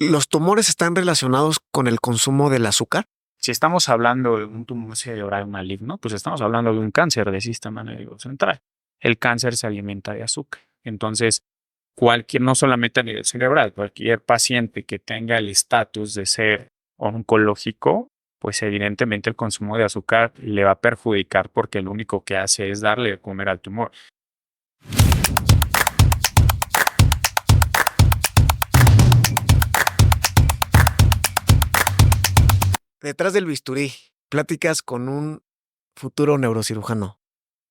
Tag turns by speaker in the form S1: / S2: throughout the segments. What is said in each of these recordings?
S1: ¿Los tumores están relacionados con el consumo del azúcar?
S2: Si estamos hablando de un tumor cerebral maligno, pues estamos hablando de un cáncer del sistema nervioso central. El cáncer se alimenta de azúcar. Entonces, no solamente a nivel cerebral, cualquier paciente que tenga el estatus de ser oncológico, pues evidentemente el consumo de azúcar le va a perjudicar porque lo único que hace es darle de comer al tumor.
S1: Detrás del bisturí, pláticas con un futuro neurocirujano.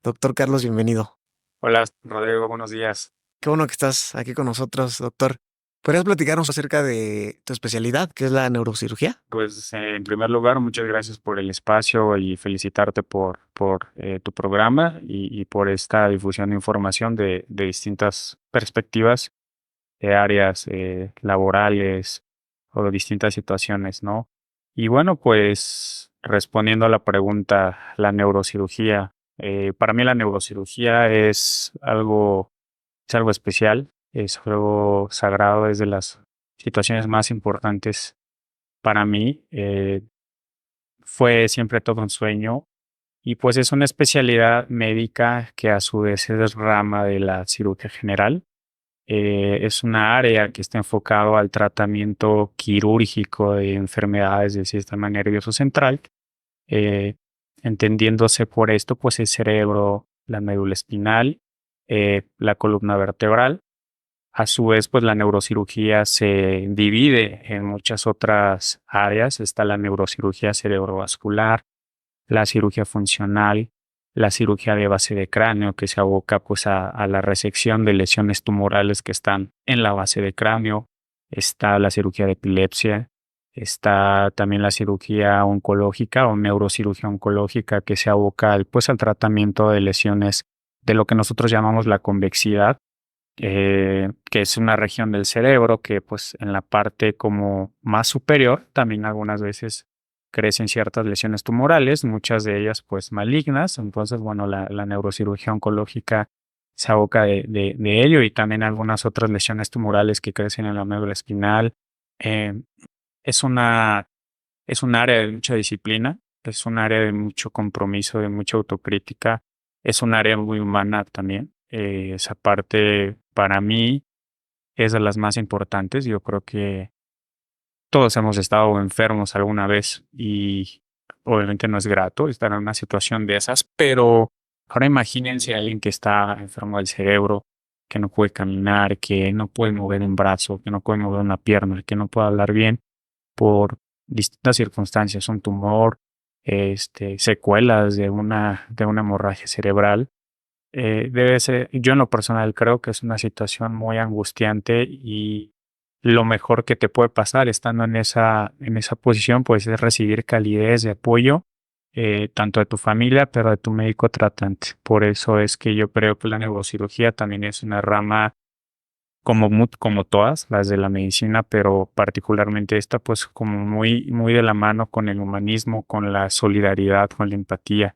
S1: Doctor Carlos, bienvenido.
S2: Hola, Rodrigo, buenos días.
S1: Qué bueno que estás aquí con nosotros, doctor. ¿Podrías platicarnos acerca de tu especialidad, que es la neurocirugía?
S2: Pues en primer lugar, muchas gracias por el espacio y felicitarte por tu programa y por esta difusión de información de distintas perspectivas de áreas laborales o de distintas situaciones, ¿no? Y bueno, pues respondiendo a la pregunta, la neurocirugía. Para mí la neurocirugía es algo especial, es algo sagrado, es de las situaciones más importantes para mí. Fue siempre todo un sueño y pues es una especialidad médica que a su vez es rama de la cirugía general. Es una área que está enfocado al tratamiento quirúrgico de enfermedades del sistema nervioso central, eh, entendiéndose por esto pues el cerebro, la médula espinal, la columna vertebral. A su vez, pues la neurocirugía se divide en muchas otras áreas. Está la neurocirugía cerebrovascular, la cirugía funcional, la cirugía de base de cráneo, que se aboca pues a la resección de lesiones tumorales que están en la base de cráneo. Está la cirugía de epilepsia. Está también la cirugía oncológica o neurocirugía oncológica, que se aboca pues al tratamiento de lesiones de lo que nosotros llamamos la convexidad, que es una región del cerebro que pues en la parte como más superior también algunas veces crecen ciertas lesiones tumorales, muchas de ellas pues malignas. Entonces, bueno, la neurocirugía oncológica se aboca de ello y también algunas otras lesiones tumorales que crecen en la médula espinal. Eh, es una, es un área de mucha disciplina, es un área de mucho compromiso, de mucha autocrítica, es un área muy humana también. Esa parte para mí es de las más importantes. Yo creo que todos hemos estado enfermos alguna vez y obviamente no es grato estar en una situación de esas, pero ahora imagínense a alguien que está enfermo del cerebro, que no puede caminar, que no puede mover un brazo, que no puede mover una pierna, que no puede hablar bien por distintas circunstancias, un tumor, secuelas de una hemorragia cerebral. Debe ser, yo en lo personal creo que es una situación muy angustiante y lo mejor que te puede pasar estando en esa posición, pues es recibir calidez de apoyo, tanto de tu familia, pero de tu médico tratante. Por eso es que yo creo que la neurocirugía también es una rama como todas las de la medicina, pero particularmente esta, pues como muy, muy de la mano con el humanismo, con la solidaridad, con la empatía.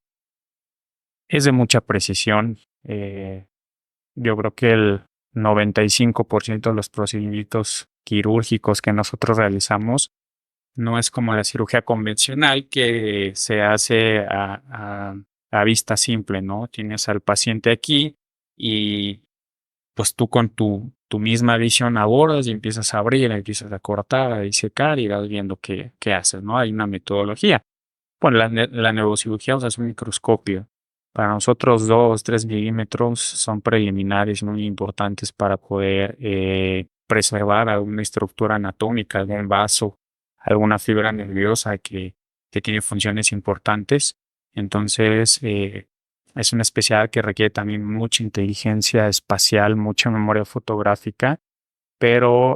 S2: Es de mucha precisión. Yo creo que el 95% de los procedimientos quirúrgicos que nosotros realizamos no es como la cirugía convencional que se hace a vista simple, ¿no? Tienes al paciente aquí y pues tú con tu misma visión abordas y empiezas a abrir, empiezas a cortar, a disecar y vas viendo qué haces, ¿no? Hay una metodología. Bueno, la neurocirugía usa un microscopio. Para nosotros 2, 3 milímetros son preliminares muy importantes para poder preservar alguna estructura anatómica, algún vaso, alguna fibra nerviosa que tiene funciones importantes. Entonces, es una especialidad que requiere también mucha inteligencia espacial, mucha memoria fotográfica, pero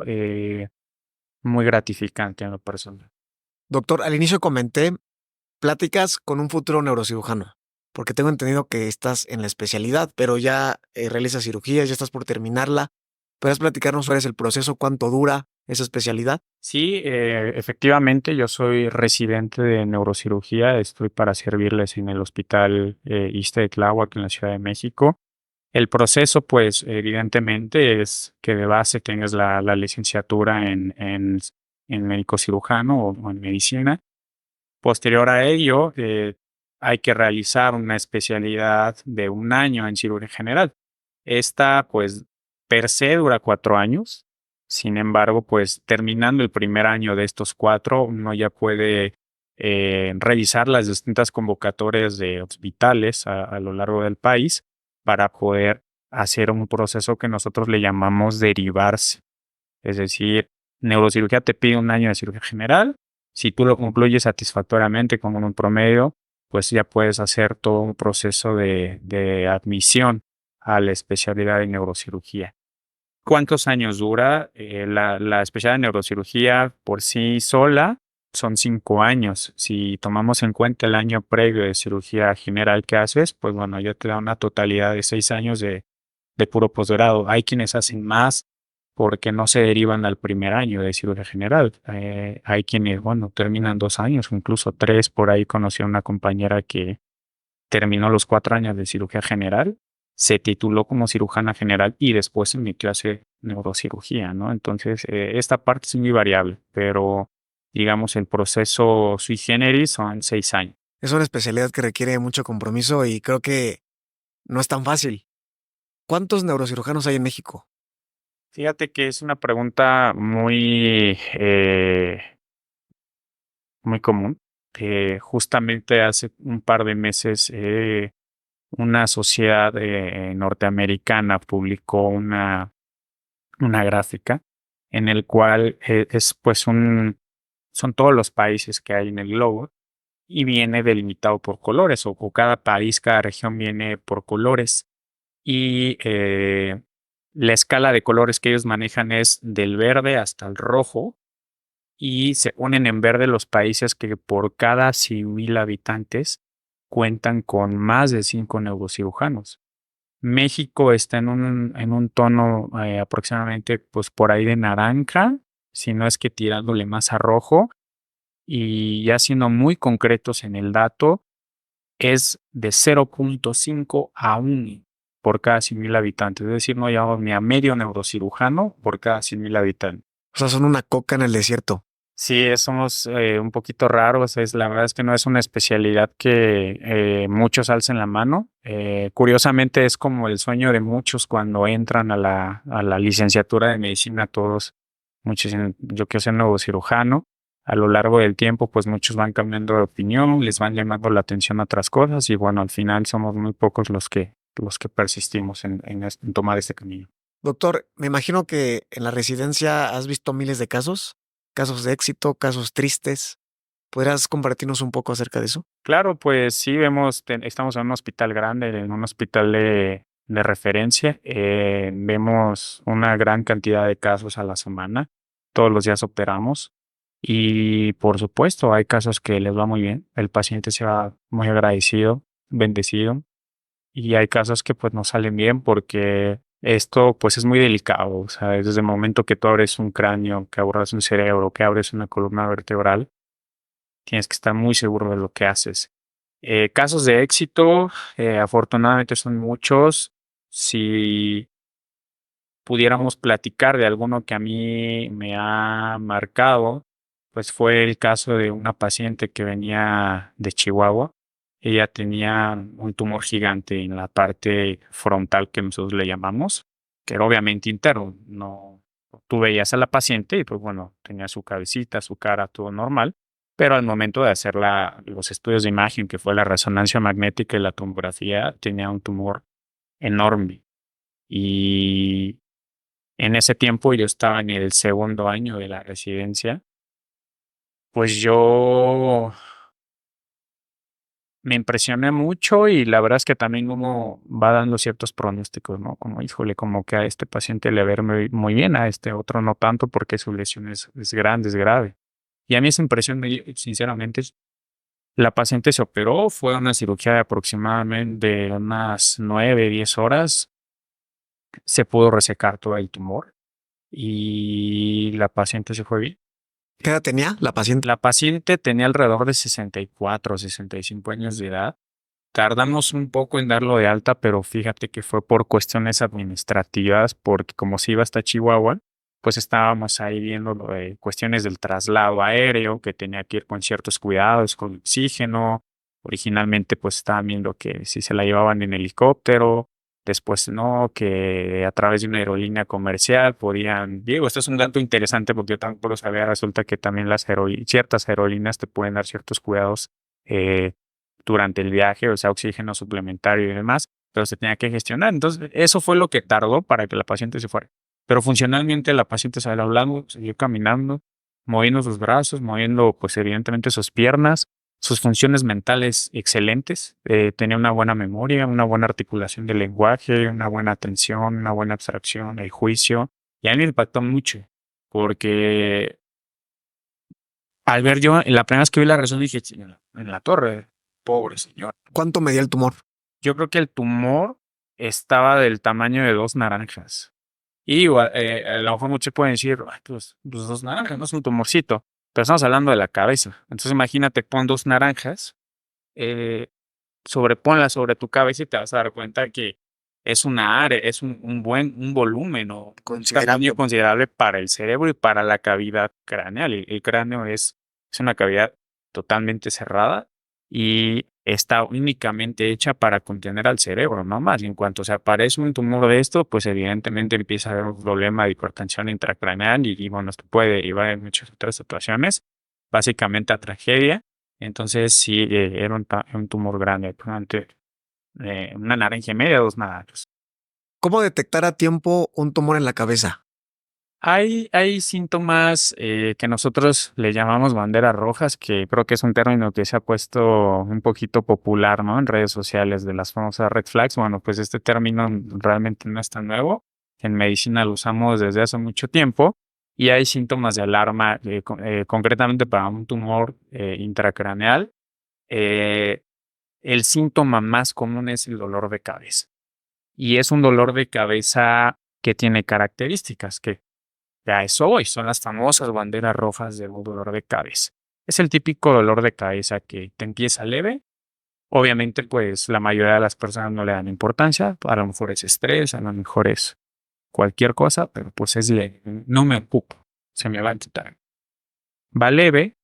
S2: muy gratificante en lo personal.
S1: Doctor, al inicio comenté pláticas con un futuro neurocirujano, porque tengo entendido que estás en la especialidad, pero ya realizas cirugías, ya estás por terminarla. ¿Puedes platicarnos cuál es el proceso, cuánto dura esa especialidad?
S2: Sí, efectivamente, yo soy residente de neurocirugía, estoy para servirles en el hospital ISSSTE de Tláhuac en la Ciudad de México. El proceso, pues, evidentemente es que de base tengas la licenciatura en en médico cirujano o en medicina. Posterior a ello, hay que realizar una especialidad de 1 año en cirugía general. Esta, pues, per se dura 4 años. Sin embargo, pues, terminando el primer año de estos 4, uno ya puede revisar las distintas convocatorias de hospitales a lo largo del país para poder hacer un proceso que nosotros le llamamos derivarse. Es decir, neurocirugía te pide 1 año de cirugía general. Si tú lo concluyes satisfactoriamente con un promedio, pues ya puedes hacer todo un proceso de admisión a la especialidad de neurocirugía. ¿Cuántos años dura? La especialidad de neurocirugía por sí sola son 5 años. Si tomamos en cuenta el año previo de cirugía general que haces, pues bueno, ya te da una totalidad de 6 años de puro posgrado. Hay quienes hacen más porque no se derivan al primer año de cirugía general. Hay quienes, bueno, terminan 2 años, incluso 3. Por ahí conocí a una compañera que terminó los 4 años de cirugía general, se tituló como cirujana general y después se metió a hacer neurocirugía, ¿no? Entonces, esta parte es muy variable, pero digamos el proceso sui generis son 6 años.
S1: Es una especialidad que requiere mucho compromiso y creo que no es tan fácil. ¿Cuántos neurocirujanos hay en México?
S2: Fíjate que es una pregunta muy común. Justamente hace un par de meses una sociedad norteamericana publicó una gráfica en el cual es pues son todos los países que hay en el globo y viene delimitado por colores o cada país, cada región viene por colores y la escala de colores que ellos manejan es del verde hasta el rojo y se ponen en verde los países que por cada 100,000 habitantes cuentan con más de 5 neurocirujanos. México está en un tono aproximadamente pues por ahí de naranja, si no es que tirándole más a rojo, y ya siendo muy concretos en el dato, es de 0,5 a 1 por cada 100,000 habitantes. Es decir, no llegamos ni a medio neurocirujano por cada 100,000 habitantes.
S1: O sea, son una coca en el desierto.
S2: Sí, somos un poquito raros. La verdad es que no es una especialidad que muchos alcen la mano. Curiosamente es como el sueño de muchos cuando entran a la licenciatura de medicina. Muchos dicen, yo quiero ser neurocirujano. A lo largo del tiempo, pues muchos van cambiando de opinión, les van llamando la atención a otras cosas y bueno, al final somos muy pocos los que persistimos en tomar este camino.
S1: Doctor, me imagino que en la residencia has visto miles de casos de éxito, casos tristes. ¿Podrías compartirnos un poco acerca de eso?
S2: Claro, pues sí, estamos en un hospital grande, en un hospital de referencia. Vemos una gran cantidad de casos a la semana. Todos los días operamos. Y por supuesto, hay casos que les va muy bien. El paciente se va muy agradecido, bendecido. Y hay casos que pues no salen bien porque esto pues es muy delicado. O sea, desde el momento que tú abres un cráneo, que abres un cerebro, que abres una columna vertebral, tienes que estar muy seguro de lo que haces. Casos de éxito, afortunadamente son muchos. Si pudiéramos platicar de alguno que a mí me ha marcado, pues fue el caso de una paciente que venía de Chihuahua. Ella tenía un tumor gigante en la parte frontal que nosotros le llamamos, que era obviamente interno. No, tú veías a la paciente y pues bueno, tenía su cabecita, su cara, todo normal, pero al momento de hacer los estudios de imagen, que fue la resonancia magnética y la tomografía, tenía un tumor enorme. Y en ese tiempo yo estaba en el segundo año de la residencia, pues yo me impresioné mucho y la verdad es que también uno va dando ciertos pronósticos, ¿no? Como, híjole, como que a este paciente le va a ver muy bien, a este otro no tanto porque su lesión es grande, es grave. Y a mí esa impresión, sinceramente, la paciente se operó, fue una cirugía de aproximadamente unas 9, 10 horas, se pudo resecar todo el tumor y la paciente se fue bien.
S1: ¿Qué edad tenía la paciente?
S2: La paciente tenía alrededor de 64 o 65 años de edad. Tardamos un poco en darlo de alta, pero fíjate que fue por cuestiones administrativas, porque como se iba hasta Chihuahua, pues estábamos ahí viendo cuestiones del traslado aéreo, que tenía que ir con ciertos cuidados, con oxígeno. Originalmente pues estaban viendo que si se la llevaban en helicóptero, después no, que a través de una aerolínea comercial podían, digo, esto es un dato interesante porque yo tampoco lo sabía, resulta que también ciertas aerolíneas te pueden dar ciertos cuidados eh, durante el viaje, o sea, oxígeno suplementario y demás, pero se tenía que gestionar. Entonces, eso fue lo que tardó para que la paciente se fuera. Pero funcionalmente la paciente salió hablando, siguió caminando, moviendo sus brazos, moviendo, pues evidentemente sus piernas, sus funciones mentales excelentes, tenía una buena memoria, una buena articulación del lenguaje, una buena atención, una buena abstracción, el juicio, y a mí me impactó mucho, porque al ver yo, la primera vez que vi la razón dije, "Chinga, en la torre, pobre señor".
S1: ¿Cuánto medía el tumor?
S2: Yo creo que el tumor estaba del tamaño de 2 naranjas. Y igual, a lo mejor muchos pueden decir, "Ay, pues 2 naranjas, no es un tumorcito", pero estamos hablando de la cabeza. Entonces imagínate, pon 2 naranjas, eh, sobreponla sobre tu cabeza y te vas a dar cuenta que es una área, es un volumen o un
S1: Considerable.
S2: tamaño considerable para el cerebro y para la cavidad craneal. El cráneo es una cavidad totalmente cerrada y está únicamente hecha para contener al cerebro, no más. Y en cuanto se aparece un tumor de esto, pues evidentemente empieza a haber un problema de hipertensión intracraneal y bueno, esto puede derivar en muchas otras situaciones, básicamente a tragedia. Entonces sí, era un tumor grande, una naranja y media, 2 naranjas.
S1: ¿Cómo detectar a tiempo un tumor en la cabeza?
S2: Hay síntomas que nosotros le llamamos banderas rojas, que creo que es un término que se ha puesto un poquito popular, ¿no? En redes sociales de las famosas red flags. Bueno, pues este término realmente no es tan nuevo. En medicina lo usamos desde hace mucho tiempo y hay síntomas de alarma, concretamente para un tumor intracraneal. eh, el síntoma más común es el dolor de cabeza. Y es un dolor de cabeza que tiene características que a eso voy, son las famosas banderas rojas del dolor de cabeza. Es el típico dolor de cabeza que te empieza leve. Obviamente, pues la mayoría de las personas no le dan importancia. A lo mejor es estrés, a lo mejor es cualquier cosa, pero pues es leve. No me ocupo, se me va a quitar. Va leve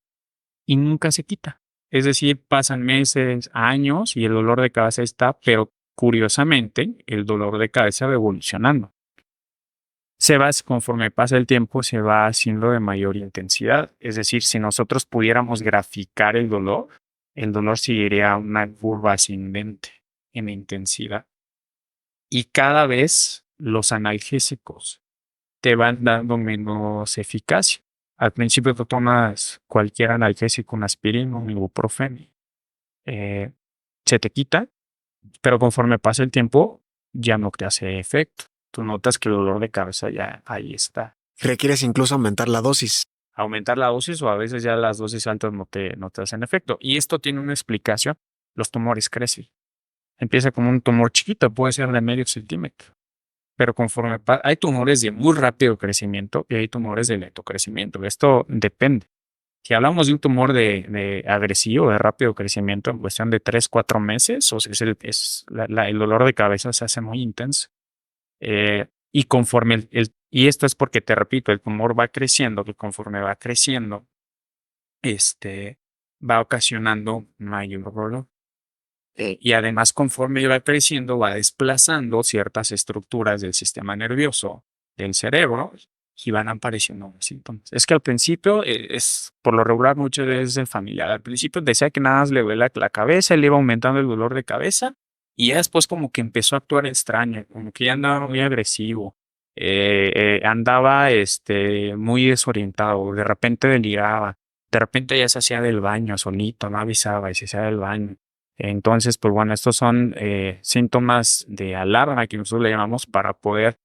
S2: y nunca se quita. Es decir, pasan meses, años y el dolor de cabeza está, pero curiosamente, el dolor de cabeza va evolucionando. Conforme pasa el tiempo, se va haciendo de mayor intensidad. Es decir, si nosotros pudiéramos graficar el dolor seguiría una curva ascendente en intensidad. Y cada vez los analgésicos te van dando menos eficacia. Al principio tú tomas cualquier analgésico, una aspirina, un ibuprofeno, eh, se te quita, pero conforme pasa el tiempo ya no te hace efecto. Tú notas que el dolor de cabeza ya ahí está.
S1: Requieres incluso aumentar la dosis.
S2: Aumentar la dosis o a veces ya las dosis altas no te hacen efecto. Y esto tiene una explicación. Los tumores crecen. Empieza como un tumor chiquito, puede ser de medio centímetro. Pero conforme hay tumores de muy rápido crecimiento y hay tumores de lento crecimiento. Esto depende. Si hablamos de un tumor de agresivo, de rápido crecimiento en cuestión de 3, 4 meses, o sea, el dolor de cabeza se hace muy intenso. Y conforme y esto es porque te repito, el tumor va creciendo, que conforme va creciendo, va ocasionando mayor dolor. Y además, conforme va creciendo, va desplazando ciertas estructuras del sistema nervioso, del cerebro, y van apareciendo más síntomas. Es que al principio es, por lo regular, muchas veces el familiar. Al principio decía que nada más le duele la cabeza, le iba aumentando el dolor de cabeza, y ya después como que empezó a actuar extraño, como que ya andaba muy agresivo, andaba muy desorientado, de repente deliraba, de repente ya se hacía del baño solito, no avisaba y se hacía del baño. Entonces, pues bueno, estos son síntomas de alarma que nosotros le llamamos para poder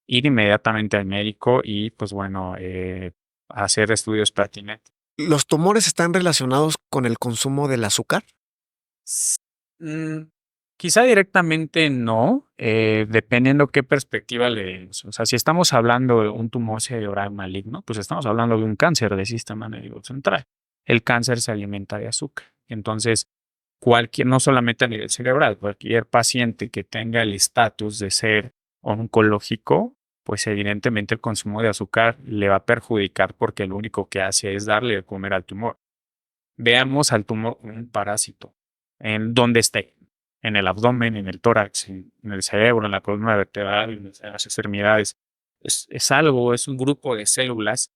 S2: ir inmediatamente al médico y pues bueno, hacer estudios pertinentes.
S1: ¿Los tumores están relacionados con el consumo del azúcar?
S2: Mm, Quizá directamente no, dependiendo qué perspectiva le demos. O sea, si estamos hablando de un tumor cerebral maligno, pues estamos hablando de un cáncer del sistema nervioso central. El cáncer se alimenta de azúcar. Entonces, no solamente a nivel cerebral, cualquier paciente que tenga el estatus de ser oncológico, pues evidentemente el consumo de azúcar le va a perjudicar porque lo único que hace es darle de comer al tumor. Veamos al tumor como un parásito, en donde esté, en el abdomen, en el tórax, en el cerebro, en la columna vertebral, en las extremidades. Es algo, es un grupo de células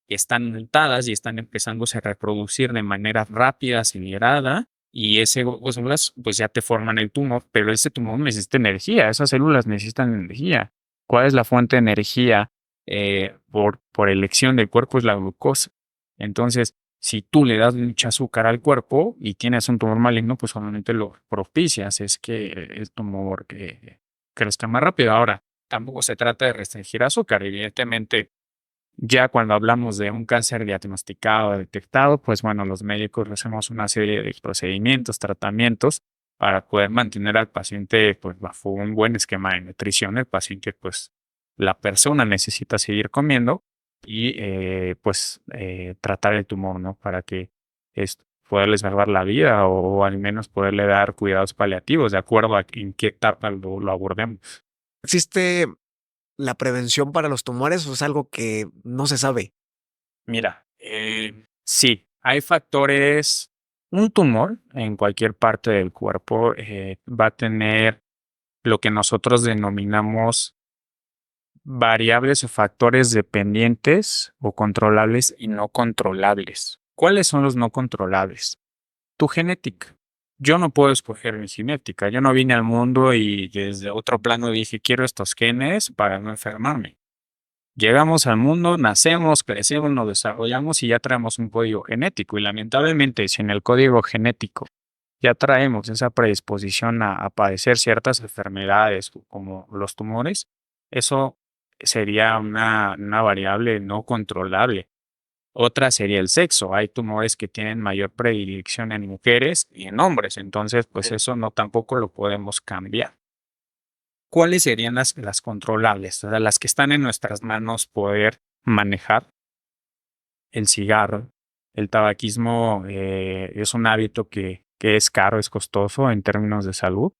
S2: que están mutadas y están empezándose a reproducir de manera rápida, acelerada, y ese grupo de células pues ya te forman el tumor, pero ese tumor necesita energía, esas células necesitan energía. ¿Cuál es la fuente de energía? Por elección del cuerpo es la glucosa. Entonces, si tú le das mucho azúcar al cuerpo y tienes un tumor maligno, pues solamente lo propicias, es que el tumor que crezca más rápido. Ahora, tampoco se trata de restringir azúcar, evidentemente. Ya cuando hablamos de un cáncer diagnosticado, detectado, pues bueno, los médicos hacemos una serie de procedimientos, tratamientos para poder mantener al paciente pues bajo un buen esquema de nutrición. El paciente pues la persona necesita seguir comiendo y tratar el tumor, ¿no? Para que poderles salvar la vida o al menos poderle dar cuidados paliativos de acuerdo a en qué etapa lo abordemos.
S1: ¿Existe la prevención para los tumores o es algo que no se sabe?
S2: Mira, sí, hay factores. Un tumor en cualquier parte del cuerpo va a tener lo que nosotros denominamos variables o factores dependientes o controlables y no controlables. ¿Cuáles son los no controlables? Tu genética. Yo no puedo escoger mi genética. Yo no vine al mundo y desde otro plano dije quiero estos genes para no enfermarme. Llegamos al mundo, nacemos, crecemos, nos desarrollamos y ya traemos un código genético. Y lamentablemente, si en el código genético ya traemos esa predisposición a padecer ciertas enfermedades como los tumores, eso sería una variable no controlable. Otra sería el sexo. Hay tumores que tienen mayor predilección en mujeres y en hombres. Entonces, pues eso no tampoco lo podemos cambiar. ¿Cuáles serían las controlables? O sea, las que están en nuestras manos poder manejar. El cigarro, el tabaquismo es un hábito que es caro, es costoso en términos de salud,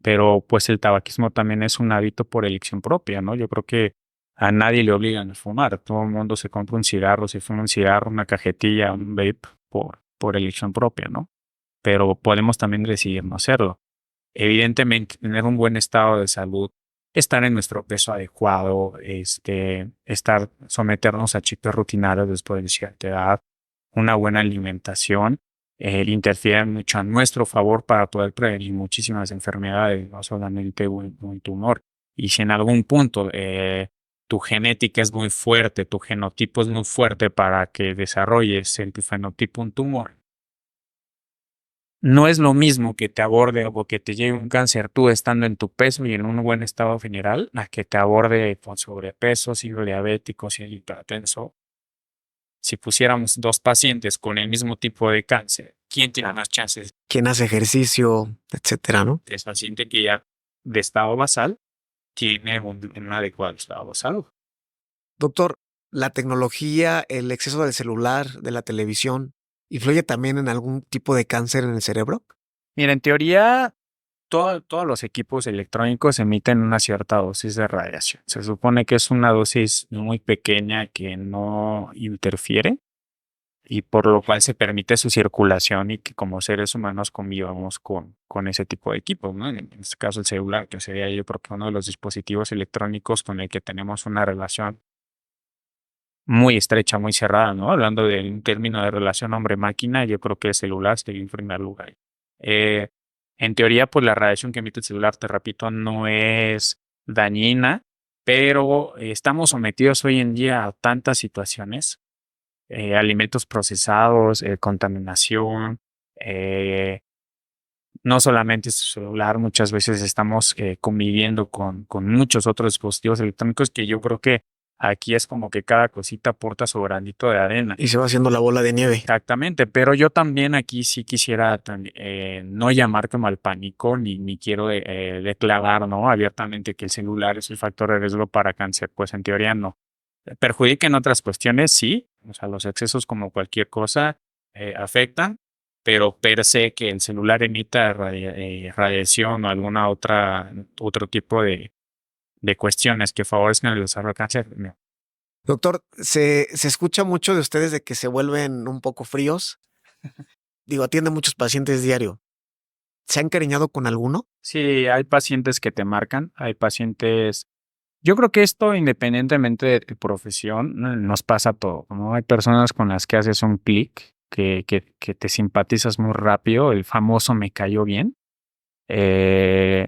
S2: pero pues el tabaquismo también es un hábito por elección propia, ¿no? Yo creo que a nadie le obligan a fumar, todo el mundo se compra un cigarro, se fuma un cigarro, una cajetilla, un vape por elección propia, ¿no? Pero podemos también decidir no hacerlo. Evidentemente, tener un buen estado de salud, estar en nuestro peso adecuado, someternos a cheques rutinarios después de cierta edad, una buena alimentación, interfiere mucho a nuestro favor para poder prevenir muchísimas enfermedades, no solamente un tumor. Y si en algún punto tu genética es muy fuerte, tu genotipo es muy fuerte para que desarrolles en tu fenotipo un tumor, no es lo mismo que te aborde o que te llegue un cáncer tú estando en tu peso y en un buen estado general, a que te aborde con sobrepeso, siendo diabético, siendo hipertenso. Si pusiéramos dos pacientes con el mismo tipo de cáncer, ¿quién tiene más chances?
S1: ¿Quién hace ejercicio, etcétera, no?
S2: El paciente que ya de estado basal tiene un adecuado estado de salud.
S1: Doctor, ¿la tecnología, el exceso del celular, de la televisión, influye también en algún tipo de cáncer en el cerebro?
S2: Mira, en teoría, todos los equipos electrónicos emiten una cierta dosis de radiación. Se supone que es una dosis muy pequeña que no interfiere y por lo cual se permite su circulación y que como seres humanos convivamos con ese tipo de equipos, ¿no? En este caso el celular, que sería yo creo que uno de los dispositivos electrónicos con el que tenemos una relación muy estrecha, muy cerrada, ¿no? Hablando de un término de relación hombre-máquina, yo creo que el celular estaría en primer lugar. Eh, en teoría, pues la radiación que emite el celular, te repito, no es dañina, pero estamos sometidos hoy en día a tantas situaciones, alimentos procesados, contaminación, no solamente es el celular, muchas veces estamos conviviendo con muchos otros dispositivos electrónicos que yo creo que aquí es como que cada cosita aporta su granito de arena.
S1: Y se va haciendo la bola de nieve.
S2: Exactamente, pero yo también aquí sí quisiera no llamar como al pánico ni quiero declarar, ¿no? Abiertamente que el celular es el factor de riesgo para cáncer, pues en teoría no. Perjudica en otras cuestiones, sí, o sea, los excesos como cualquier cosa afectan, pero per se que el celular emita radiación o alguna otro tipo de cuestiones que favorezcan el desarrollo del cáncer.
S1: Doctor, se escucha mucho de ustedes de que se vuelven un poco fríos. Digo, atiende muchos pacientes diario. ¿Se han encariñado con alguno?
S2: Sí, hay pacientes que te marcan, hay pacientes. Yo creo que esto, independientemente de tu profesión, nos pasa a todo, ¿no? Hay personas con las que haces un clic, que te simpatizas muy rápido, el famoso me cayó bien. Eh,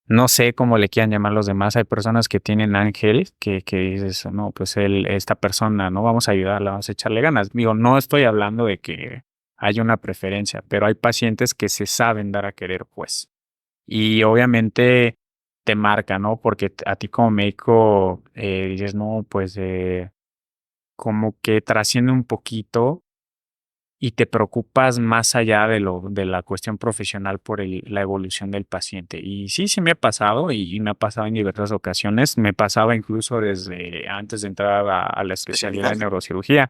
S2: no sé cómo le quieran llamar los demás. Hay personas que tienen ángel, que dices, no, pues esta persona, no vamos a ayudarla, vamos a echarle ganas. Digo, no estoy hablando de que haya una preferencia, pero hay pacientes que se saben dar a querer, pues. Y obviamente te marca, ¿no? Porque a ti como médico dices, no, pues como que trasciende un poquito y te preocupas más allá de la cuestión profesional por la evolución del paciente. Y sí, sí me ha pasado y me ha pasado en diversas ocasiones. Me pasaba incluso desde antes de entrar a la especialidad de neurocirugía.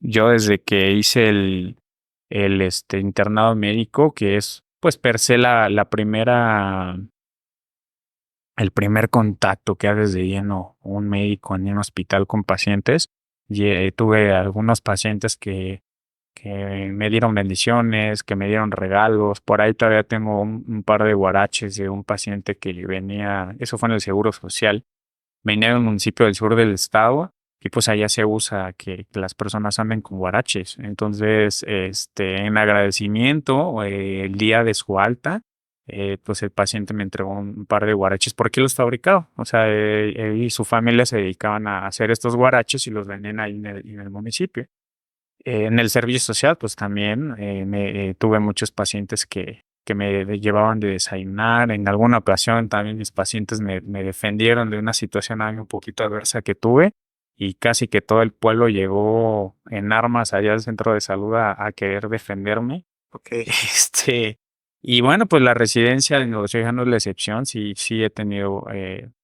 S2: Yo desde que hice el internado médico, que es pues per se la primera, el primer contacto que haces de lleno un médico en un hospital con pacientes. Tuve algunos pacientes que me dieron bendiciones, que me dieron regalos. Por ahí todavía tengo un par de guaraches de un paciente que venía, eso fue en el Seguro Social, venía de un municipio del sur del estado y pues allá se usa que las personas anden con guaraches. Entonces, en agradecimiento, el día de su alta, pues el paciente me entregó un par de guaraches porque él los fabricaba. O sea, él y su familia se dedicaban a hacer estos guaraches y los venden ahí en el municipio. En el servicio social, pues también tuve muchos pacientes que me llevaban de desayunar. En alguna ocasión también mis pacientes me defendieron de una situación ahí un poquito adversa que tuve y casi que todo el pueblo llegó en armas allá al centro de salud a querer defenderme.
S1: Ok.
S2: Y bueno, pues la residencia de neurocirugía no es la excepción. Sí, sí he tenido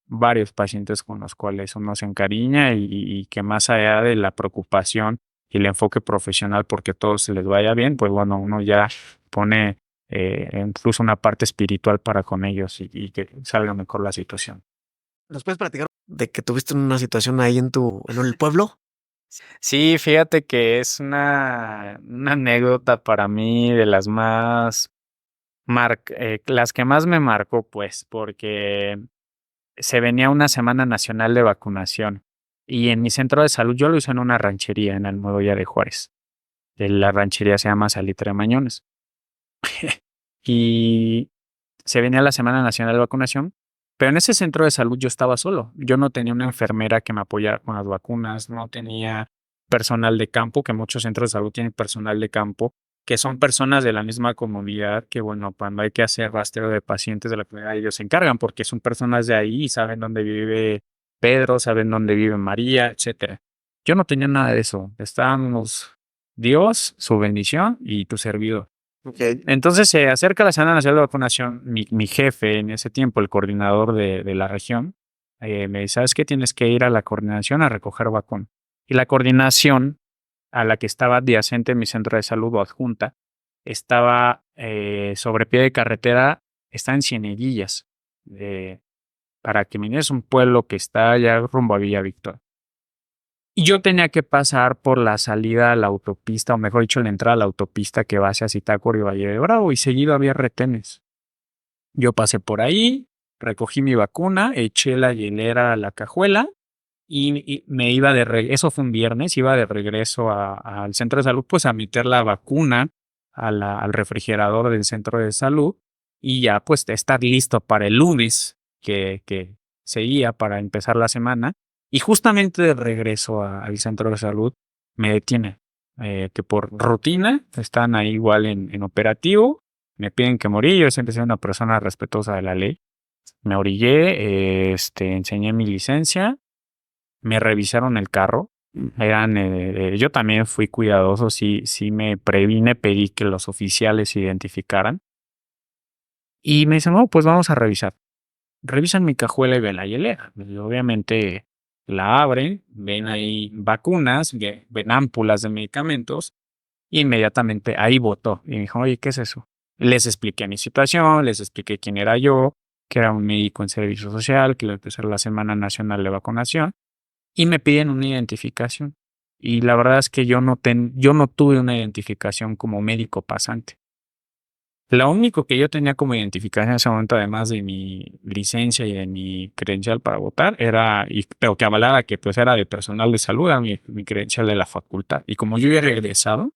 S2: varios pacientes con los cuales uno se encariña y que más allá de la preocupación y el enfoque profesional porque todo se les vaya bien, pues bueno, uno ya pone incluso una parte espiritual para con ellos y que salga mejor la situación.
S1: ¿Nos puedes platicar de que tuviste una situación ahí en el pueblo?
S2: Sí, fíjate que es una anécdota para mí de las más las que más me marcó, pues, porque se venía una semana nacional de vacunación y en mi centro de salud yo lo hice en una ranchería en Almodoya de Juárez. La ranchería se llama Salitre de Mañones. Y se venía la Semana Nacional de Vacunación, pero en ese centro de salud yo estaba solo. Yo no tenía una enfermera que me apoyara con las vacunas, no tenía personal de campo, que muchos centros de salud tienen personal de campo, que son personas de la misma comunidad, que bueno, cuando hay que hacer rastreo de pacientes de la comunidad, ellos se encargan porque son personas de ahí y saben dónde vive Pedro, saben dónde vive María, etcétera. Yo no tenía nada de eso. Estábamos Dios, su bendición y tu servidor.
S1: Ok.
S2: Entonces se acerca la Semana Nacional de Vacunación. Mi jefe en ese tiempo, el coordinador de la región, me dice, ¿sabes qué? Tienes que ir a la coordinación a recoger vacuna. Y la coordinación a la que estaba adyacente en mi centro de salud o adjunta, estaba sobre pie de carretera, está en Cieneguillas. Para que me es un pueblo que está allá rumbo a Villa Victoria. Y yo tenía que pasar por la salida a la autopista, o mejor dicho, la entrada a la autopista que va hacia Zitácuaro y Valle de Bravo, y seguido había retenes. Yo pasé por ahí, recogí mi vacuna, eché la hielera a la cajuela y me iba de regreso, eso fue un viernes, iba de regreso al centro de salud, pues a meter la vacuna al refrigerador del centro de salud y ya pues estar listo para el lunes que seguía para empezar la semana. Y justamente de regreso al centro de salud me detiene, que por rutina están ahí igual en operativo, me piden que morí, yo siempre soy una persona respetuosa de la ley. Me orillé, enseñé mi licencia, me revisaron el carro. Yo también fui cuidadoso, sí, sí me previne, pedí que los oficiales se identificaran. Y me dicen, no, pues vamos a revisar. Revisan mi cajuela y ven la hielera. Y obviamente la abren, ven ahí vacunas, ven ámpulas de medicamentos, y inmediatamente ahí votó. Y me dijo, oye, ¿qué es eso? Les expliqué mi situación, les expliqué quién era yo. que era un médico en servicio social, que iba a empezar la Semana Nacional de Vacunación, y me piden una identificación. Y la verdad es que yo no tuve una identificación como médico pasante. Lo único que yo tenía como identificación en ese momento, además de mi licencia y de mi credencial para votar, pero que avalara que pues era de personal de salud, era mi credencial de la facultad. Y como yo había regresado,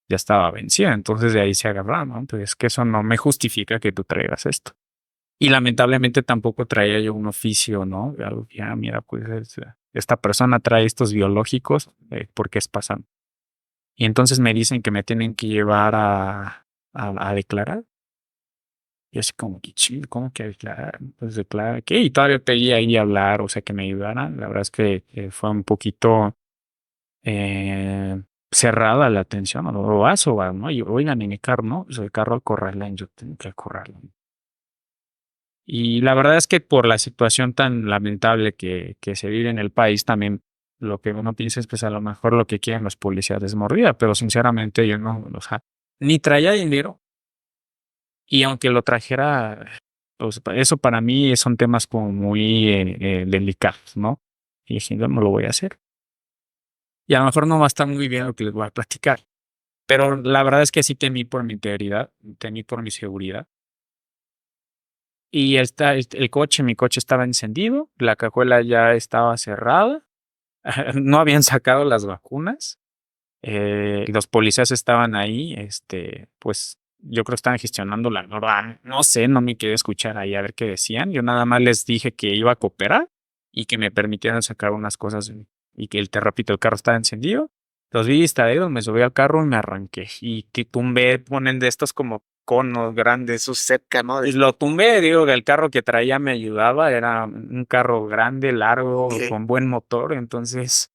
S2: ya estaba vencida, entonces de ahí se agarraba, ¿no? Entonces que eso no me justifica que tú traigas esto. Y lamentablemente tampoco traía yo un oficio, ¿no? Algo que, mira, pues esta persona trae estos biológicos, ¿por qué es pasando? Y entonces me dicen que me tienen que llevar a declarar. Y así como que chill, ¿cómo que declarar? Pues declarar, ¿qué? Y todavía pedí ahí hablar, o sea, que me ayudaran. La verdad es que fue un poquito cerrada la atención, o vas o vas, ¿no? Y oigan, en mi carro, ¿no? Pues el carro al correrla, yo tengo que correrla. Y la verdad es que por la situación tan lamentable que se vive en el país, también lo que uno piensa es, pues a lo mejor lo que quieren los policías es mordida, pero sinceramente yo no, o sea, ni traía dinero y aunque lo trajera, pues eso para mí son temas como muy delicados, ¿no? Y dije, no lo voy a hacer. Y a lo mejor no va a estar muy bien lo que les voy a platicar, pero la verdad es que sí temí por mi integridad, temí por mi seguridad. Y mi coche estaba encendido, la cajuela ya estaba cerrada, no habían sacado las vacunas, los policías estaban ahí, pues yo creo que estaban gestionando la norma, no sé, no me quedé escuchar ahí a ver qué decían, yo nada más les dije que iba a cooperar y que me permitieran sacar unas cosas y que te repito, el carro estaba encendido, los vi distraídos, me subí al carro y me arranqué y que tumbé, ponen de estos como conos grandes,
S1: Su cerca, ¿no?
S2: y lo tumbé, digo que el carro que traía me ayudaba, era un carro grande, largo,
S1: Ok.
S2: con buen motor, entonces,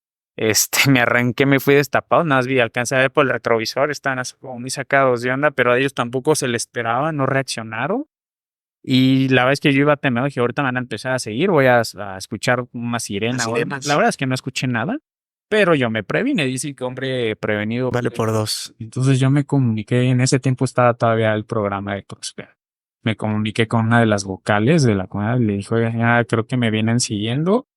S2: me arranqué, me fui destapado, nada más vi, alcancé a ver por el retrovisor, estaban así como muy sacados de onda, pero a ellos tampoco se les esperaba, no reaccionaron, y la vez que yo iba temeroso, dije, ahorita me van a empezar a seguir, voy a escuchar una
S1: Las
S2: sirena, o algo. La
S1: sirenas.
S2: verdad es que no escuché nada, pero yo me previne, dice que hombre prevenido.
S1: Vale por dos.
S2: Entonces yo me comuniqué, en ese tiempo estaba todavía el programa de Prosper. Me comuniqué con una de las vocales de la comunidad y le dije, oiga, ya creo que me vienen siguiendo.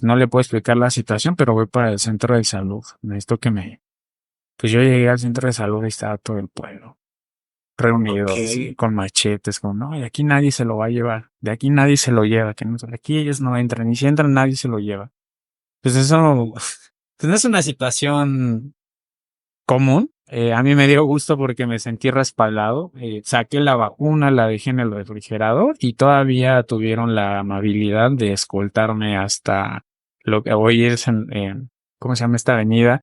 S2: No le puedo explicar la situación, pero voy para el centro de salud. Necesito que me... Pues yo llegué al centro de salud y estaba todo el pueblo reunido,
S1: Ok.
S2: así, con machetes, como, no, de aquí nadie se lo va a llevar, de aquí nadie se lo lleva, que no, de aquí ellos no entran, y si entran nadie se lo lleva. Pues eso, pues no es una situación común. A mí me dio gusto porque me sentí respaldado. Saqué la vacuna, la dejé en el refrigerador y todavía tuvieron la amabilidad de escoltarme hasta lo que hoy es ¿cómo se llama esta avenida?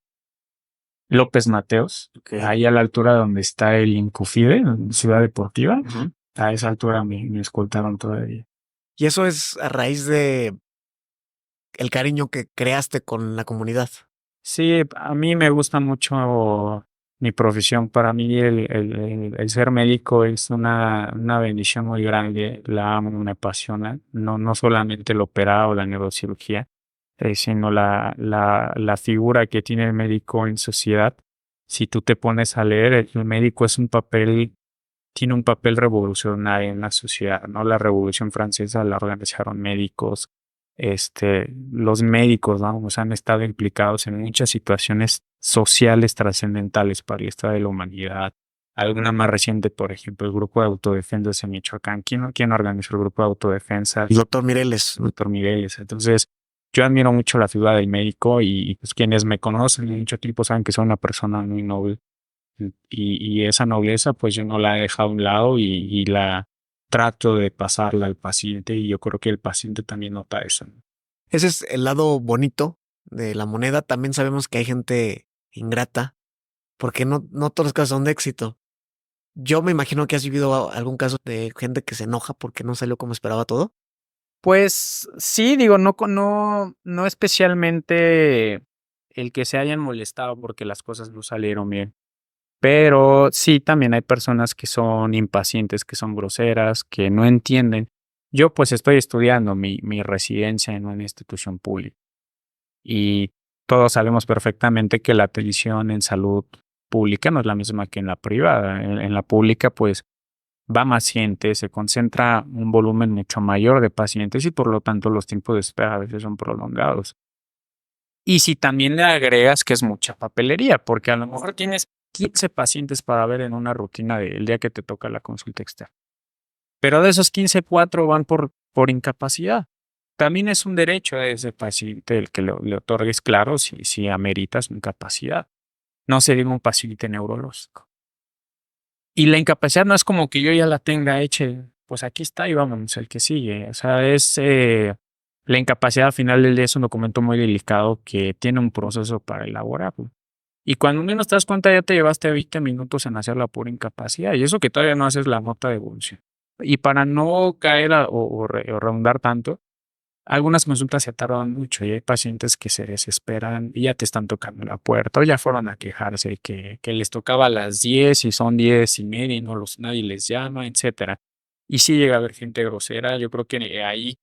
S2: López Mateos,
S1: Ok.
S2: ahí a la altura donde está el Incufide, Ciudad Deportiva.
S1: Ujú.
S2: A esa altura me escoltaron todavía.
S1: Y eso es a raíz de el cariño que creaste con la comunidad.
S2: Sí, a mí me gusta mucho mi profesión. Para mí el ser médico es una bendición muy grande. La amo, me apasiona. No, no solamente el operar o la neurocirugía, sino la figura que tiene el médico en sociedad. Si tú te pones a leer, el médico tiene un papel revolucionario en la sociedad, ¿no? La Revolución Francesa la organizaron médicos, los médicos, vamos, han estado implicados en muchas situaciones sociales trascendentales para el estado de la humanidad. Alguna más reciente, por ejemplo, el grupo de autodefensa en Michoacán. ¿Quién organizó el grupo de autodefensa?
S1: El doctor Mireles.
S2: Doctor Mireles. Entonces, yo admiro mucho la figura del médico y pues quienes me conocen de mucho tiempo saben que soy una persona muy noble. Y esa nobleza, pues yo no la he dejado a un lado y la trato de pasarla al paciente y yo creo que el paciente también nota eso, ¿no?
S1: Ese es el lado bonito de la moneda. También sabemos que hay gente ingrata, porque no todos los casos son de éxito. Yo me imagino que has vivido algún caso de gente que se enoja porque no salió como esperaba todo.
S2: Pues sí, digo, no especialmente el que se hayan molestado porque las cosas no salieron bien. Pero sí, también hay personas que son impacientes, que son groseras, que no entienden. Yo pues estoy estudiando mi residencia en una institución pública y todos sabemos perfectamente que la atención en salud pública no es la misma que en la privada. En la pública pues va más gente, se concentra un volumen mucho mayor de pacientes y por lo tanto los tiempos de espera a veces son prolongados. Y si también le agregas que es mucha papelería, porque a lo mejor tienes 15 pacientes para ver en una rutina del día que te toca la consulta externa, pero de esos 15, 4 van por incapacidad. También es un derecho de ese paciente el que le otorgues claro si amerita su incapacidad. No sería un paciente neurológico. Y la incapacidad no es como que yo ya la tenga hecha, pues aquí está y vamos, el que sigue. O sea, la incapacidad al final del día es un documento muy delicado que tiene un proceso para elaborarlo. Y cuando menos te das cuenta ya te llevaste 20 minutos en hacer la pura incapacidad y eso que todavía no haces la nota de evolución. Y para no caer o redundar tanto, algunas consultas se tardan mucho y hay pacientes que se desesperan y ya te están tocando la puerta o ya fueron a quejarse que les tocaba a las 10 y son 10:30 y nadie les llama, etcétera. Y sí llega a haber gente grosera. Yo creo que ahí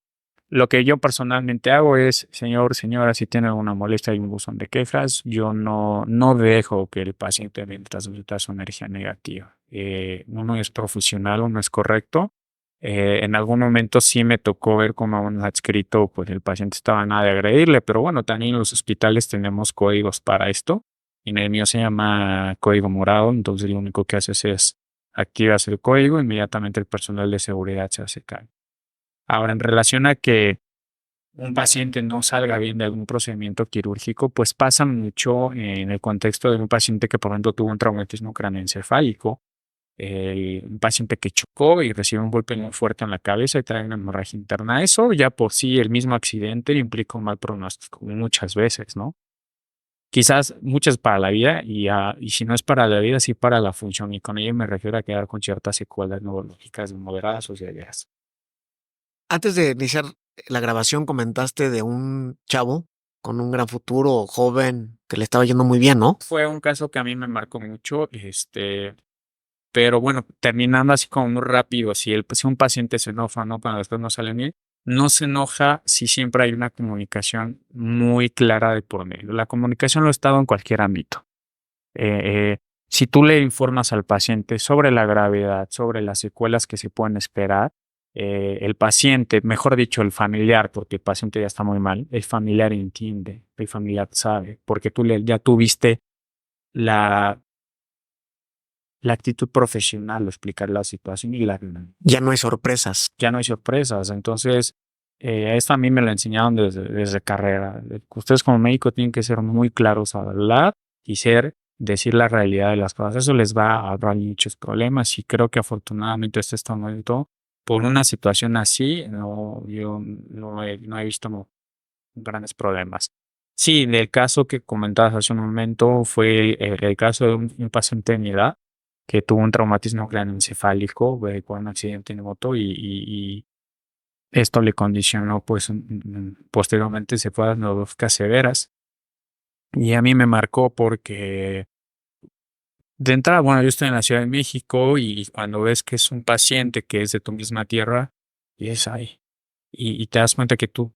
S2: lo que yo personalmente hago es, señor, señora, si tiene alguna molestia y un buzón de quejas, yo no dejo que el paciente me transmita su energía negativa. Uno es profesional, uno es correcto. En algún momento sí me tocó ver cómo un adscrito, pues el paciente estaba nada de agredirle, pero bueno, también en los hospitales tenemos códigos para esto. En el mío se llama código morado, entonces lo único que haces es activas el código, inmediatamente el personal de seguridad se hace cargo. Ahora, en relación a que un paciente no salga bien de algún procedimiento quirúrgico, pues pasa mucho en el contexto de un paciente que, por ejemplo, tuvo un traumatismo craneoencefálico, un paciente que chocó y recibe un golpe muy fuerte en la cabeza y trae una hemorragia interna. Eso ya por sí, el mismo accidente implica un mal pronóstico muchas veces, ¿no? Quizás muchas para la vida y si no es para la vida, sí para la función. Y con ello me refiero a quedar con ciertas secuelas neurológicas moderadas o severas.
S1: Antes de iniciar la grabación comentaste de un chavo con un gran futuro, joven, que le estaba yendo muy bien, ¿no?
S2: Fue un caso que a mí me marcó mucho, pero bueno, terminando así como muy rápido, si un paciente se enoja, ¿no? Cuando después no sale bien, no se enoja si siempre hay una comunicación muy clara de por medio. La comunicación lo ha estado en cualquier ámbito. Si tú le informas al paciente sobre la gravedad, sobre las secuelas que se pueden esperar, el paciente, mejor dicho, el familiar, porque el paciente ya está muy mal, el familiar entiende, el familiar sabe, porque ya tuviste la la actitud profesional, explicar la situación y
S1: Ya no hay sorpresas.
S2: ya no hay sorpresas. Entonces, esto a mí me lo enseñaron desde carrera. Ustedes como médico tienen que ser muy claros a hablar y decir la realidad de las cosas. Eso les va a ahorrar muchos problemas y creo que afortunadamente hasta este momento, por una situación así, yo no he visto grandes problemas. Sí, del caso que comentabas hace un momento fue el caso de un paciente de mi edad que tuvo un traumatismo craneoencefálico por un accidente en moto y esto le condicionó, pues, posteriormente secuelas neurológicas severas. Y a mí me marcó porque de entrada, bueno, yo estoy en la Ciudad de México y cuando ves que es un paciente que es de tu misma tierra, y es ahí. Y te das cuenta que tú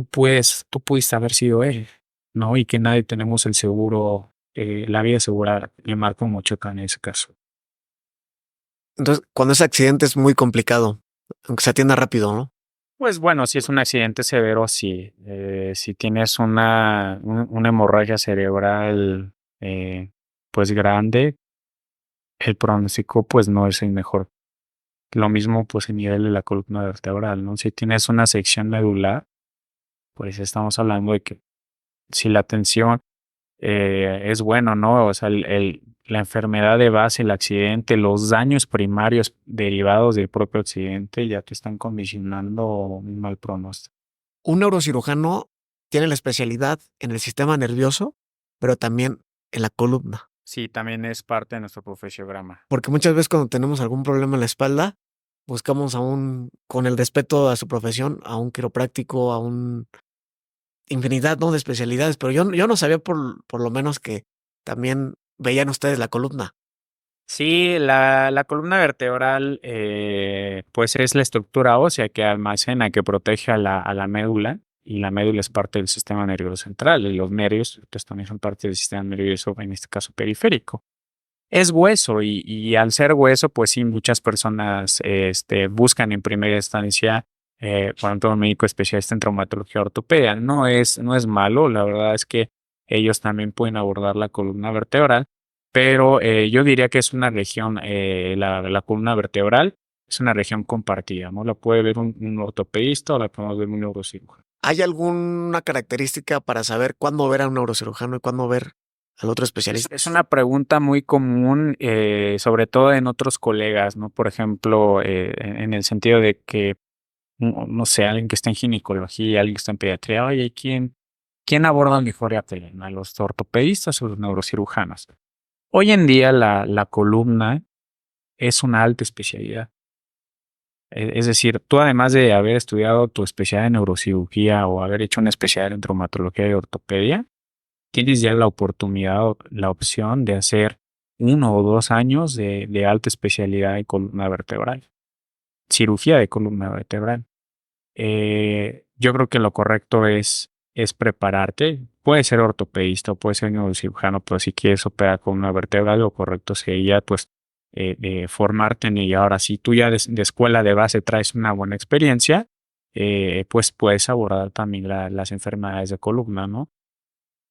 S2: pudiste haber sido él, ¿no? Y que nadie tenemos el seguro, la vida asegurada. Me marcó mucho en ese caso.
S1: Entonces, cuando ese accidente es muy complicado, aunque se atienda rápido, ¿no?
S2: Pues bueno, si es un accidente severo, sí. Si tienes una hemorragia cerebral, pues grande, el pronóstico pues no es el mejor. Lo mismo pues el nivel de la columna vertebral, ¿no? Si tienes una sección medular, pues estamos hablando de que si la tensión es bueno, ¿no? O sea, la enfermedad de base, el accidente, los daños primarios derivados del propio accidente ya te están condicionando un mal pronóstico.
S1: Un neurocirujano tiene la especialidad en el sistema nervioso, pero también en la columna.
S2: Sí, también es parte de nuestro profesiograma.
S1: Porque muchas veces cuando tenemos algún problema en la espalda, buscamos con el respeto a su profesión, a un quiropráctico, a un infinidad, ¿no? De especialidades, pero yo no sabía por lo menos que también veían ustedes la columna.
S2: Sí, la columna vertebral, pues es la estructura ósea que almacena, que protege a la médula, y la médula es parte del sistema nervioso central, y los nervios pues, también son parte del sistema nervioso, en este caso periférico. es hueso y al ser hueso, pues sí, muchas personas buscan en primera instancia, por ejemplo, un médico especialista en traumatología ortopedia. No es malo, la verdad es que ellos también pueden abordar la columna vertebral, pero yo diría que es una región, la columna vertebral es una región compartida, ¿no? La puede ver un ortopedista o la podemos ver un neurocirujano.
S1: ¿Hay alguna característica para saber cuándo ver a un neurocirujano y cuándo ver al otro especialista?
S2: Es una pregunta muy común, sobre todo en otros colegas, ¿no? Por ejemplo, en el sentido de que, no sé, alguien que está en ginecología, alguien que está en pediatría, oye, ¿quién aborda mejor a los ortopedistas o los neurocirujanos? Hoy en día la columna es una alta especialidad. Es decir, tú además de haber estudiado tu especialidad en neurocirugía o haber hecho una especialidad en traumatología y ortopedia, tienes ya la oportunidad o la opción de hacer 1 o 2 años de alta especialidad en columna vertebral, cirugía de columna vertebral. Yo creo que lo correcto es prepararte. Puede ser ortopedista o puede ser neurocirujano, pero si quieres operar columna vertebral, lo correcto sería pues formarte en ella. Ahora, si tú ya de escuela de base traes una buena experiencia, pues puedes abordar también las enfermedades de columna, ¿no?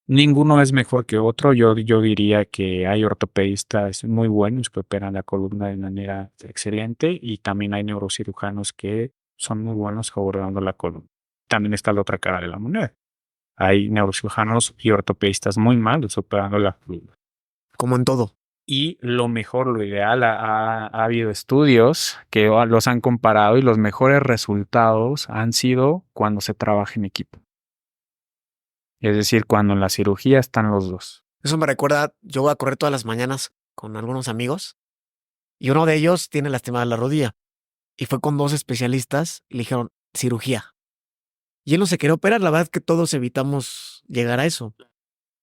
S2: Ninguno es mejor que otro. Yo diría que hay ortopedistas muy buenos que operan la columna de manera excelente y también hay neurocirujanos que son muy buenos abordando la columna. También está la otra cara de la moneda. Hay neurocirujanos y ortopedistas muy malos operando la columna.
S1: Como en todo.
S2: Y lo mejor, lo ideal, ha habido estudios que los han comparado y los mejores resultados han sido cuando se trabaja en equipo. Es decir, cuando en la cirugía están los dos.
S1: Eso me recuerda, yo voy a correr todas las mañanas con algunos amigos y uno de ellos tiene lastimada la rodilla y fue con 2 especialistas y le dijeron cirugía. Y él no se quería operar, la verdad es que todos evitamos llegar a eso.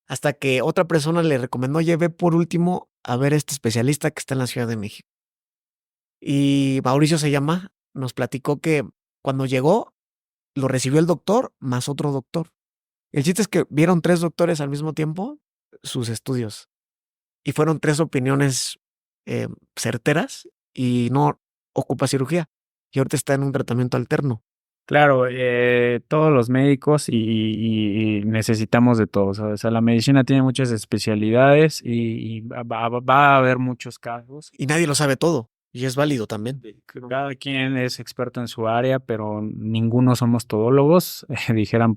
S1: Hasta que otra persona le recomendó, oye, ve por último a ver a este especialista que está en la Ciudad de México. Y Mauricio se llama, nos platicó que cuando llegó lo recibió el doctor más otro doctor. El chiste es que vieron 3 doctores al mismo tiempo sus estudios y fueron 3 opiniones certeras y no ocupa cirugía. Y ahorita está en un tratamiento alterno.
S2: Claro, todos los médicos y necesitamos de todos, ¿sabes? O sea, la medicina tiene muchas especialidades y va a haber muchos casos.
S1: Y nadie lo sabe todo. Y es válido también.
S2: Cada quien es experto en su área, pero ninguno somos todólogos. Dijeran,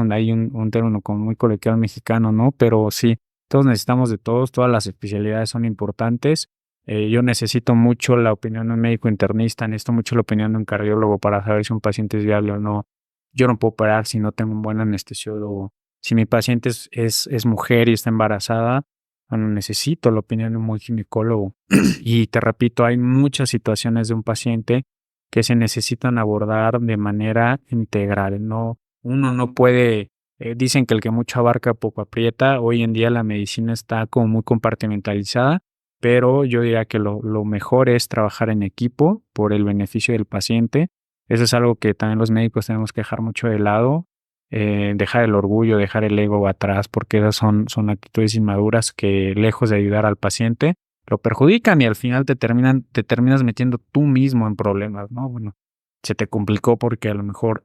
S2: hay un término como muy coloquial mexicano, ¿no? Pero sí, todos necesitamos de todos, todas las especialidades son importantes. Yo necesito mucho la opinión de un médico internista, necesito mucho la opinión de un cardiólogo para saber si un paciente es viable o no. Yo no puedo operar si no tengo un buen anestesiólogo. Si mi paciente es mujer y está embarazada, bueno, necesito la opinión de un buen ginecólogo. Y te repito, hay muchas situaciones de un paciente que se necesitan abordar de manera integral. No, uno no puede, dicen que el que mucho abarca poco aprieta. Hoy en día la medicina está como muy compartimentalizada, pero yo diría que lo mejor es trabajar en equipo por el beneficio del paciente. Eso es algo que también los médicos tenemos que dejar mucho de lado. Dejar el orgullo, dejar el ego atrás, porque esas son actitudes inmaduras que lejos de ayudar al paciente, lo perjudican y al final te terminas metiendo tú mismo en problemas, ¿no? Bueno, se te complicó porque a lo mejor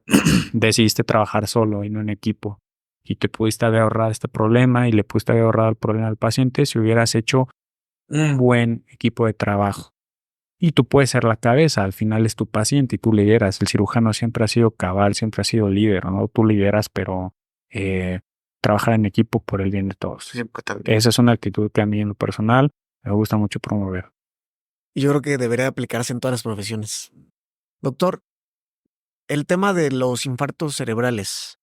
S2: decidiste trabajar solo y no en equipo y te pudiste haber ahorrado este problema y le pudiste haber ahorrado el problema al paciente si hubieras hecho un buen equipo de trabajo. Y tú puedes ser la cabeza, al final es tu paciente y tú lideras. El cirujano siempre ha sido cabal, siempre ha sido líder, ¿no? Tú lideras, pero trabajar en equipo por el bien de todos.
S1: Es importante.
S2: Esa es una actitud que a mí en lo personal me gusta mucho promover.
S1: Y yo creo que debería aplicarse en todas las profesiones. Doctor, el tema de los infartos cerebrales.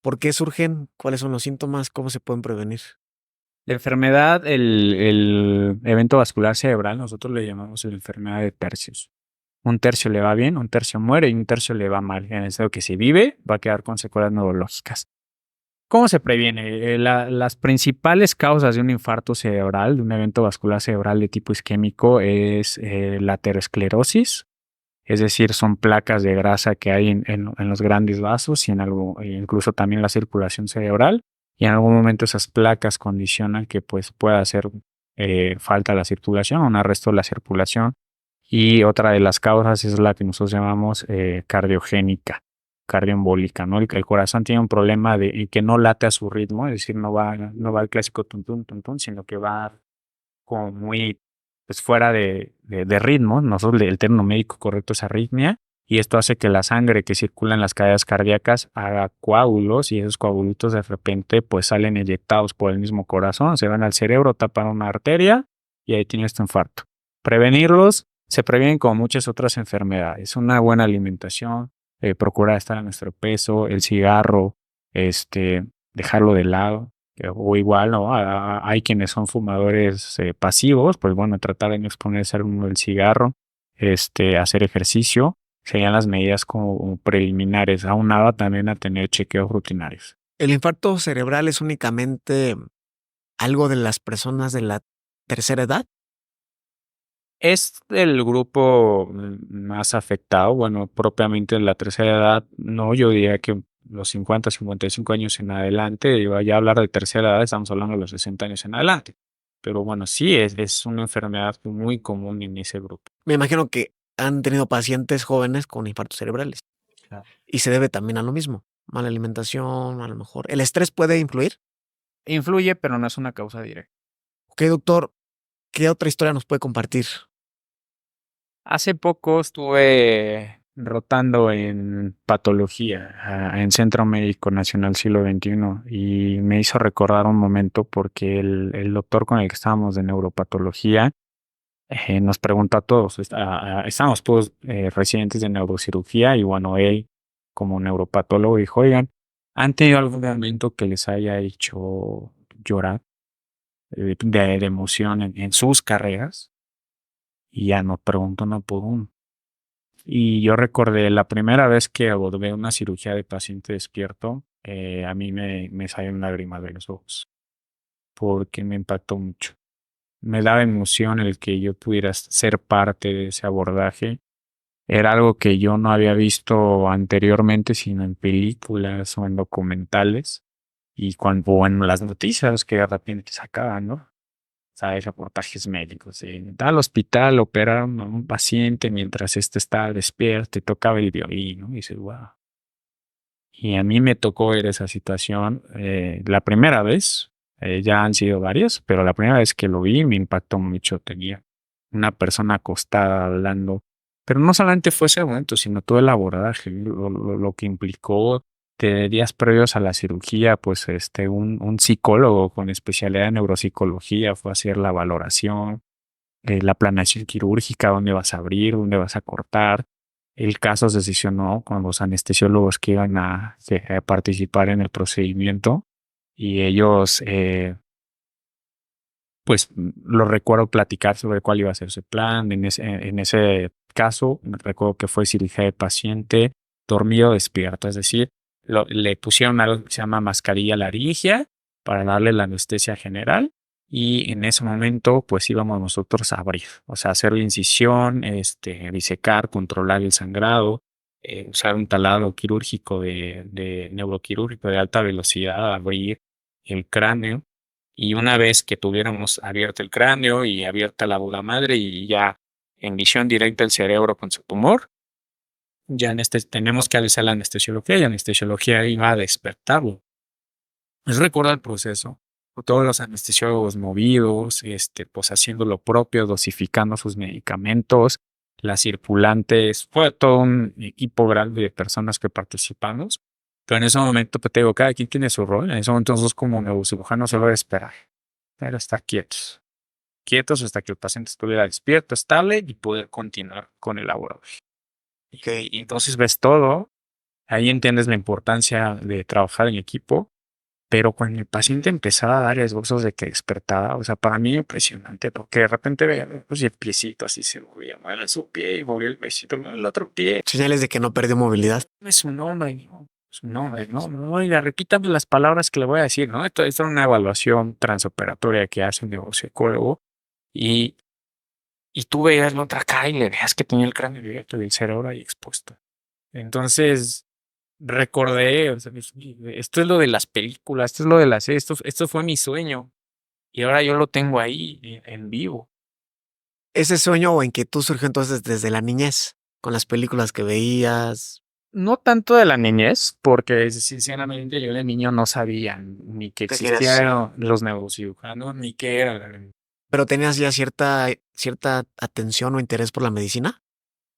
S1: ¿Por qué surgen? ¿Cuáles son los síntomas? ¿Cómo se pueden prevenir?
S2: La enfermedad, el evento vascular cerebral, nosotros le llamamos la enfermedad de tercios. Un tercio le va bien, un tercio muere y un tercio le va mal. En el sentido que si vive, va a quedar con secuelas neurológicas. ¿Cómo se previene? Las principales causas de un infarto cerebral, de un evento vascular cerebral de tipo isquémico, es la aterosclerosis, es decir, son placas de grasa que hay en los grandes vasos y incluso también la circulación cerebral. Y en algún momento esas placas condicionan que pues pueda ser falta la circulación, un arresto de la circulación. Y otra de las causas es la que nosotros llamamos cardiogénica, cardioembólica, ¿no? El corazón tiene un problema de que no late a su ritmo, es decir, no va el clásico tun tun tun tun, sino que va como muy pues fuera de ritmo. Nosotros el término médico correcto es arritmia, y esto hace que la sangre que circula en las cadenas cardíacas haga coágulos, y esos coágulos de repente pues salen eyectados por el mismo corazón, se van al cerebro, tapan una arteria y ahí tiene este infarto. Prevenirlos se previenen con muchas otras enfermedades. Una buena alimentación, procurar estar a nuestro peso, el cigarro, dejarlo de lado. O igual, ¿no? Hay quienes son fumadores pasivos, pues bueno, tratar de no exponerse al humo del cigarro, hacer ejercicio, serían las medidas como preliminares, aunado también a tener chequeos rutinarios.
S1: ¿El infarto cerebral es únicamente algo de las personas de la tercera edad?
S2: Es el grupo más afectado, bueno, propiamente en la tercera edad, no, yo diría que los 50, 55 años en adelante, iba ya a hablar de tercera edad, estamos hablando de los 60 años en adelante. Pero bueno, sí, es una enfermedad muy común en ese grupo.
S1: Me imagino que han tenido pacientes jóvenes con infartos cerebrales.
S2: Claro.
S1: Y se debe también a lo mismo. Mala alimentación, a lo mejor. ¿El estrés puede influir?
S2: Influye, pero no es una causa directa.
S1: Ok, doctor, ¿qué otra historia nos puede compartir?
S2: Hace poco estuve rotando en patología en Centro Médico Nacional Siglo XXI, y me hizo recordar un momento porque el doctor con el que estábamos de neuropatología nos preguntó a todos, estábamos todos residentes de neurocirugía, y bueno, él como neuropatólogo dijo, oigan, ¿han tenido algún momento que les haya hecho llorar de emoción en sus carreras? Y ya nos preguntó uno por uno. Y yo recordé la primera vez que abordé una cirugía de paciente despierto, a mí me salieron lágrimas de los ojos, porque me impactó mucho. Me daba emoción el que yo pudiera ser parte de ese abordaje. Era algo que yo no había visto anteriormente, sino en películas o en documentales, y cuando, o en las noticias que de repente sacaban, ¿no? ¿Sabes? Reportajes médicos. En tal hospital operaron a un paciente mientras este estaba despierto y tocaba el violín, ¿no? Y dices, wow. Y a mí me tocó ver esa situación la primera vez. Ya han sido varias, pero la primera vez que lo vi me impactó mucho. Tenía una persona acostada hablando, pero no solamente fue ese momento, sino todo el abordaje, lo que implicó de días previos a la cirugía. Pues un psicólogo con especialidad en neuropsicología fue a hacer la valoración, la planeación quirúrgica, dónde vas a abrir, dónde vas a cortar. El caso se sesionó con los anestesiólogos que iban a participar en el procedimiento, y ellos, pues lo recuerdo platicar sobre cuál iba a ser su plan. En ese caso, recuerdo que fue cirugía de paciente dormido despierto, es decir, le pusieron algo que se llama mascarilla laringia para darle la anestesia general, y en ese momento pues íbamos nosotros a abrir, o sea, hacer la incisión, disecar, controlar el sangrado, usar un taladro quirúrgico de neuroquirúrgico de alta velocidad, abrir el cráneo. Y una vez que tuviéramos abierto el cráneo y abierta la bola madre y ya en visión directa el cerebro con su tumor, ya tenemos que avisar la anestesiología, y la anestesiología iba a despertarlo. Es recordar el proceso, con todos los anestesiólogos movidos, pues haciendo lo propio, dosificando sus medicamentos, las circulantes. Fue todo un equipo grande de personas que participamos. Pero en ese momento, pues te digo, cada quien tiene su rol. En ese momento nosotros como neurocirujanos solo era esperar, pero estar quietos hasta que el paciente estuviera despierto, estable, y poder continuar con el abordaje. Y entonces ves todo, ahí entiendes la importancia de trabajar en equipo. Pero cuando el paciente empezaba a dar esbozos de que despertaba, o sea, para mí impresionante, porque de repente veía, pues, el piecito así se movía, mueve su pie y movía el piecito, mueve el otro pie.
S1: Señales de que no perdió movilidad.
S2: Es un hombre, ¿no? Es un hombre, no, no, oiga, repítame las palabras que le voy a decir, ¿no? Esto es una evaluación transoperatoria que hace un neuropsicólogo, y, y tú veías la otra cara y le veías que tenía el cráneo abierto y el cerebro ahí expuesto. Entonces, recordé, o sea, esto es lo de las películas, esto es lo de esto fue mi sueño. y ahora yo lo tengo ahí en vivo.
S1: ¿Ese sueño o inquietud surgió entonces desde la niñez, con las películas que veías?
S2: No tanto de la niñez, porque sinceramente yo de niño no sabía ni que
S1: ¿Qué quieres?
S2: existían los neurocirujanos, ni qué era.
S1: ¿Pero tenías ya cierta atención o interés por la medicina?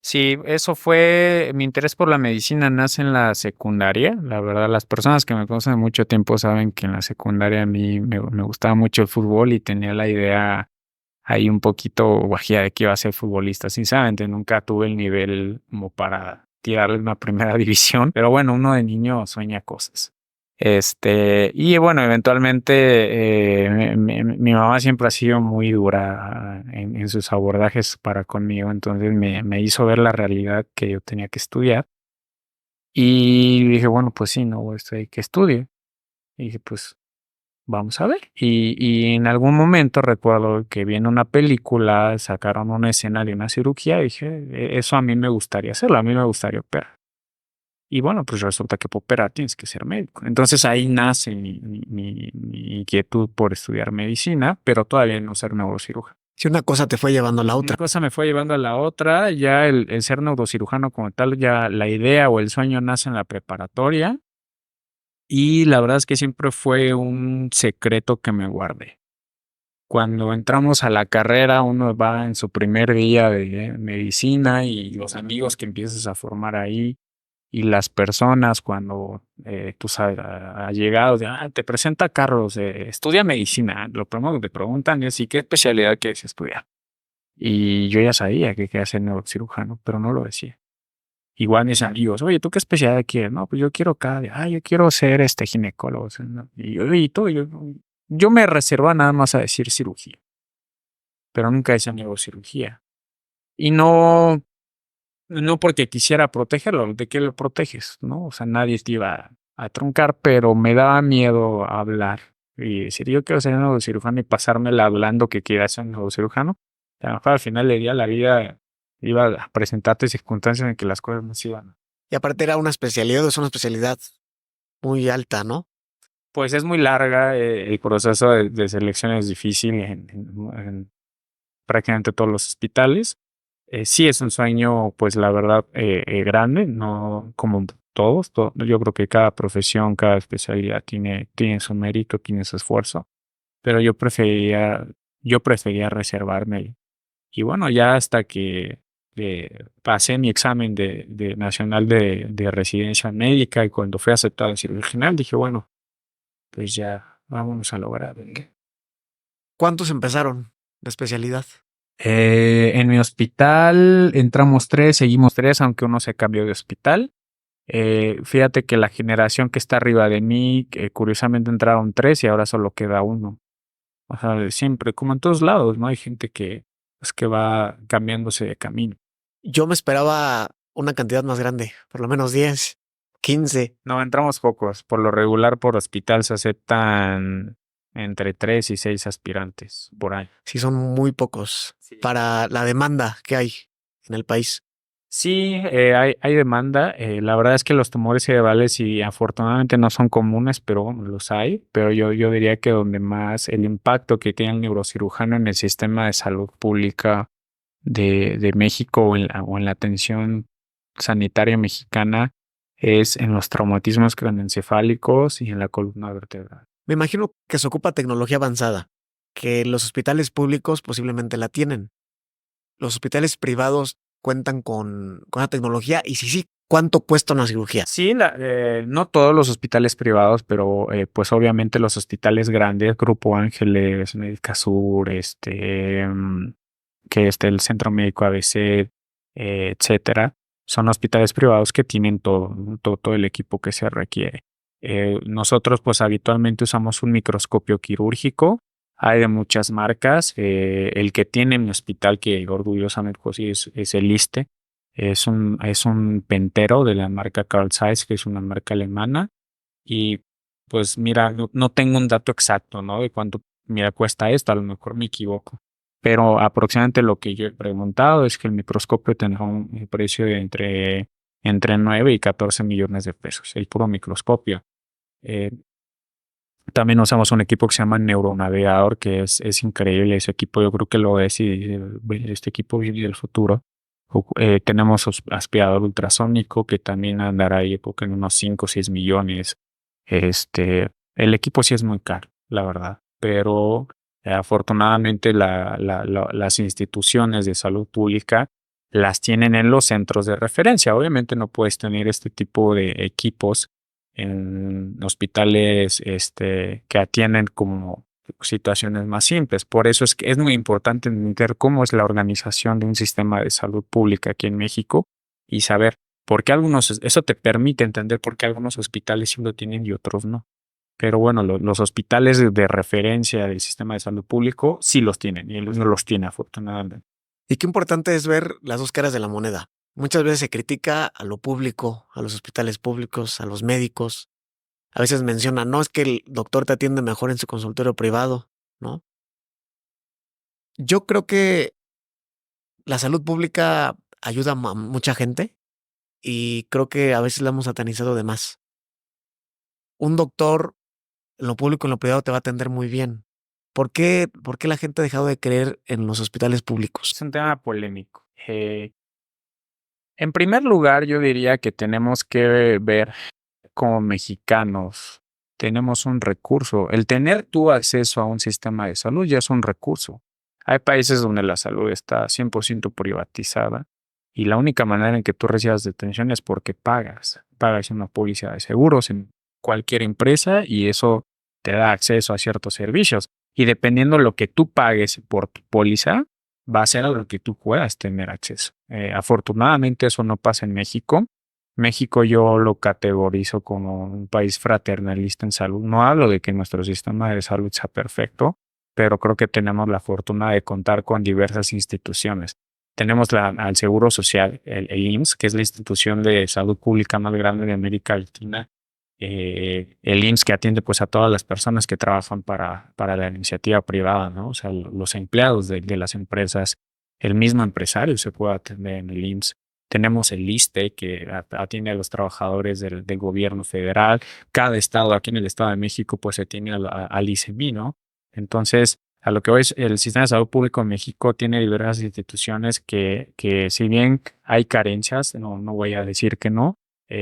S2: Sí, eso fue, mi interés por la medicina nace en la secundaria. La verdad, las personas que me conocen de mucho tiempo saben que en la secundaria a mí me gustaba mucho el fútbol y tenía la idea ahí un poquito guajía de que iba a ser futbolista. Sinceramente, nunca tuve el nivel como para tirarle una primera división, pero bueno, uno de niño sueña cosas. Y bueno, eventualmente mi mamá siempre ha sido muy dura en sus abordajes para conmigo, entonces me hizo ver la realidad que yo tenía que estudiar y dije, bueno, pues sí, no, esto hay que estudiar. Y dije, pues vamos a ver. Y en algún momento recuerdo que vi en una película, sacaron una escena de una cirugía y dije, Eso a mí me gustaría hacerlo, a mí me gustaría operar". Y bueno, pues resulta que para operar tienes que ser médico. Entonces ahí nace mi inquietud por estudiar medicina, pero todavía no ser neurocirujano.
S1: Si una cosa te fue llevando a la
S2: Una
S1: otra.
S2: cosa me fue llevando a la otra, ya el ser neurocirujano como tal, ya la idea o el sueño nace en la preparatoria y la verdad es que siempre fue un secreto que me guardé. Cuando entramos a la carrera, uno va en su primer día de medicina y los amigos que empiezas a formar ahí y las personas cuando tú sabes, ha llegado, te presenta Carlos, estudia medicina. Lo primero que te preguntan es, ¿y qué especialidad quieres estudiar? Y yo ya sabía que quería ser neurocirujano, pero no lo decía. Igual mis amigos, oye, ¿tú qué especialidad quieres? No, pues yo quiero yo quiero ser ginecólogo. O sea, ¿no? Y todo, yo me reservaba nada más a decir cirugía, pero nunca decía neurocirugía. Y no porque quisiera protegerlo, ¿de qué lo proteges? ¿No? O sea, nadie te iba a truncar, pero me daba miedo hablar y decir, yo quiero ser neurocirujano y pasármela hablando que quiera ser neurocirujano. A lo mejor al final del día la vida iba a presentarte circunstancias en que las cosas no se iban.
S1: Y aparte era una especialidad, es una especialidad muy alta, ¿no?
S2: Pues es muy larga, el proceso de selección es difícil en prácticamente todos los hospitales. Sí es un sueño, pues la verdad, grande, no como todos. Yo creo que cada profesión, cada especialidad tiene su mérito, tiene su esfuerzo, pero yo prefería reservarme. Y bueno, ya hasta que pasé mi examen de nacional de residencia médica y cuando fui aceptado en cirugía general, dije, bueno, pues ya vámonos a lograr.
S1: ¿Cuántos empezaron la especialidad?
S2: En mi hospital entramos tres, seguimos tres, aunque uno se cambió de hospital. Fíjate que la generación que está arriba de mí, que curiosamente entraron tres y ahora solo queda uno. O sea, siempre, como en todos lados, ¿no? Hay gente que va cambiándose de camino.
S1: Yo me esperaba una cantidad más grande, por lo menos 10, 15.
S2: No, entramos pocos. Por lo regular, por hospital se aceptan entre 3 y 6 aspirantes por año.
S1: Sí, son muy pocos
S2: Sí.
S1: para la demanda que hay en el país.
S2: Sí, hay demanda. La verdad es que los tumores cerebrales y afortunadamente no son comunes, pero bueno, los hay. Pero yo diría que donde más el impacto que tiene el neurocirujano en el sistema de salud pública de México o en la atención sanitaria mexicana es en los traumatismos craneoencefálicos y en la columna vertebral.
S1: Me imagino que se ocupa tecnología avanzada, que los hospitales públicos posiblemente la tienen. Los hospitales privados cuentan con la tecnología y si sí, ¿cuánto cuesta una cirugía?
S2: Sí, no todos los hospitales privados, pero pues obviamente los hospitales grandes, Grupo Ángeles, Médica Sur, el Centro Médico ABC, etcétera, son hospitales privados que tienen todo, ¿no? Todo el equipo que se requiere. Nosotros pues habitualmente usamos un microscopio quirúrgico. Hay de muchas marcas. El que tiene mi hospital, que orgullosamente pues, sí es el ISSSTE. Es un pentero de la marca Carl Zeiss, que es una marca alemana. Y pues mira, no tengo un dato exacto, ¿no? De cuánto, mira, cuesta esto, a lo mejor me equivoco. Pero aproximadamente lo que yo he preguntado es que el microscopio tendrá un precio de entre 9 y 14 millones de pesos, el puro microscopio. Eh, También usamos un equipo que se llama Neuronavegador, que es increíble. Ese equipo yo creo que lo es y este equipo viene del futuro. Tenemos aspirador ultrasónico que también andará ahí creo que en unos 5 o 6 millones. El equipo sí es muy caro, la verdad, pero afortunadamente las instituciones de salud pública las tienen en los centros de referencia. Obviamente no puedes tener este tipo de equipos en hospitales que atienden como situaciones más simples. Por eso es que es muy importante entender cómo es la organización de un sistema de salud pública aquí en México y saber por qué eso te permite entender por qué algunos hospitales sí lo tienen y otros no. Pero bueno, los hospitales de referencia del sistema de salud público sí los tienen y él no los tiene afortunadamente.
S1: Y qué importante es ver las dos caras de la moneda. Muchas veces se critica a lo público, a los hospitales públicos, a los médicos. A veces mencionan, no, es que el doctor te atiende mejor en su consultorio privado, ¿no? Yo creo que la salud pública ayuda a mucha gente y creo que a veces la hemos satanizado de más. Un doctor en lo público, en lo privado, te va a atender muy bien. ¿Por qué la gente ha dejado de creer en los hospitales públicos?
S2: Es un tema polémico. En primer lugar, yo diría que tenemos que ver como mexicanos, tenemos un recurso. El tener tu acceso a un sistema de salud ya es un recurso. Hay países donde la salud está 100% privatizada y la única manera en que tú recibas atención es porque pagas. Pagas una póliza de seguros en cualquier empresa y eso te da acceso a ciertos servicios. Y dependiendo de lo que tú pagues por tu póliza, va a ser a lo que tú puedas tener acceso. Afortunadamente eso no pasa en México. México yo lo categorizo como un país fraternalista en salud. No hablo de que nuestro sistema de salud sea perfecto, pero creo que tenemos la fortuna de contar con diversas instituciones. Tenemos al Seguro Social, el IMSS, que es la institución de salud pública más grande de América Latina. El IMSS que atiende pues a todas las personas que trabajan para la iniciativa privada, ¿no? O sea, los empleados de las empresas, el mismo empresario se puede atender en el IMSS. Tenemos el ISSSTE que atiende a los trabajadores del gobierno federal. Cada estado, aquí en el Estado de México, pues se tiene al ICEMI, ¿no? Entonces, a lo que hoy es el sistema de salud público en México tiene diversas instituciones que si bien hay carencias, no voy a decir que no,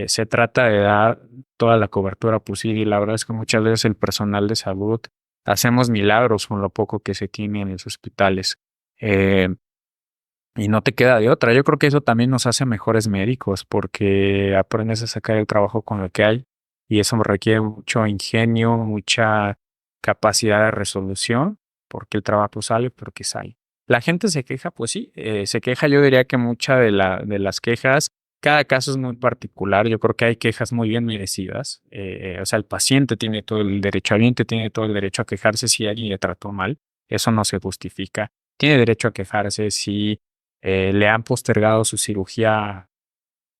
S2: se trata de dar toda la cobertura posible y la verdad es que muchas veces el personal de salud hacemos milagros con lo poco que se tiene en los hospitales. Eh, y no te queda de otra. Yo creo que eso también nos hace mejores médicos porque aprendes a sacar el trabajo con lo que hay y eso requiere mucho ingenio, mucha capacidad de resolución porque el trabajo sale, pero que sale. La gente se queja, pues sí, se queja. Yo diría que mucha de las quejas, cada caso es muy particular. Yo creo que hay quejas muy bien merecidas. O sea, el paciente tiene todo el derecho, el cliente tiene todo el derecho a quejarse si alguien le trató mal. Eso no se justifica. Tiene derecho a quejarse si le han postergado su cirugía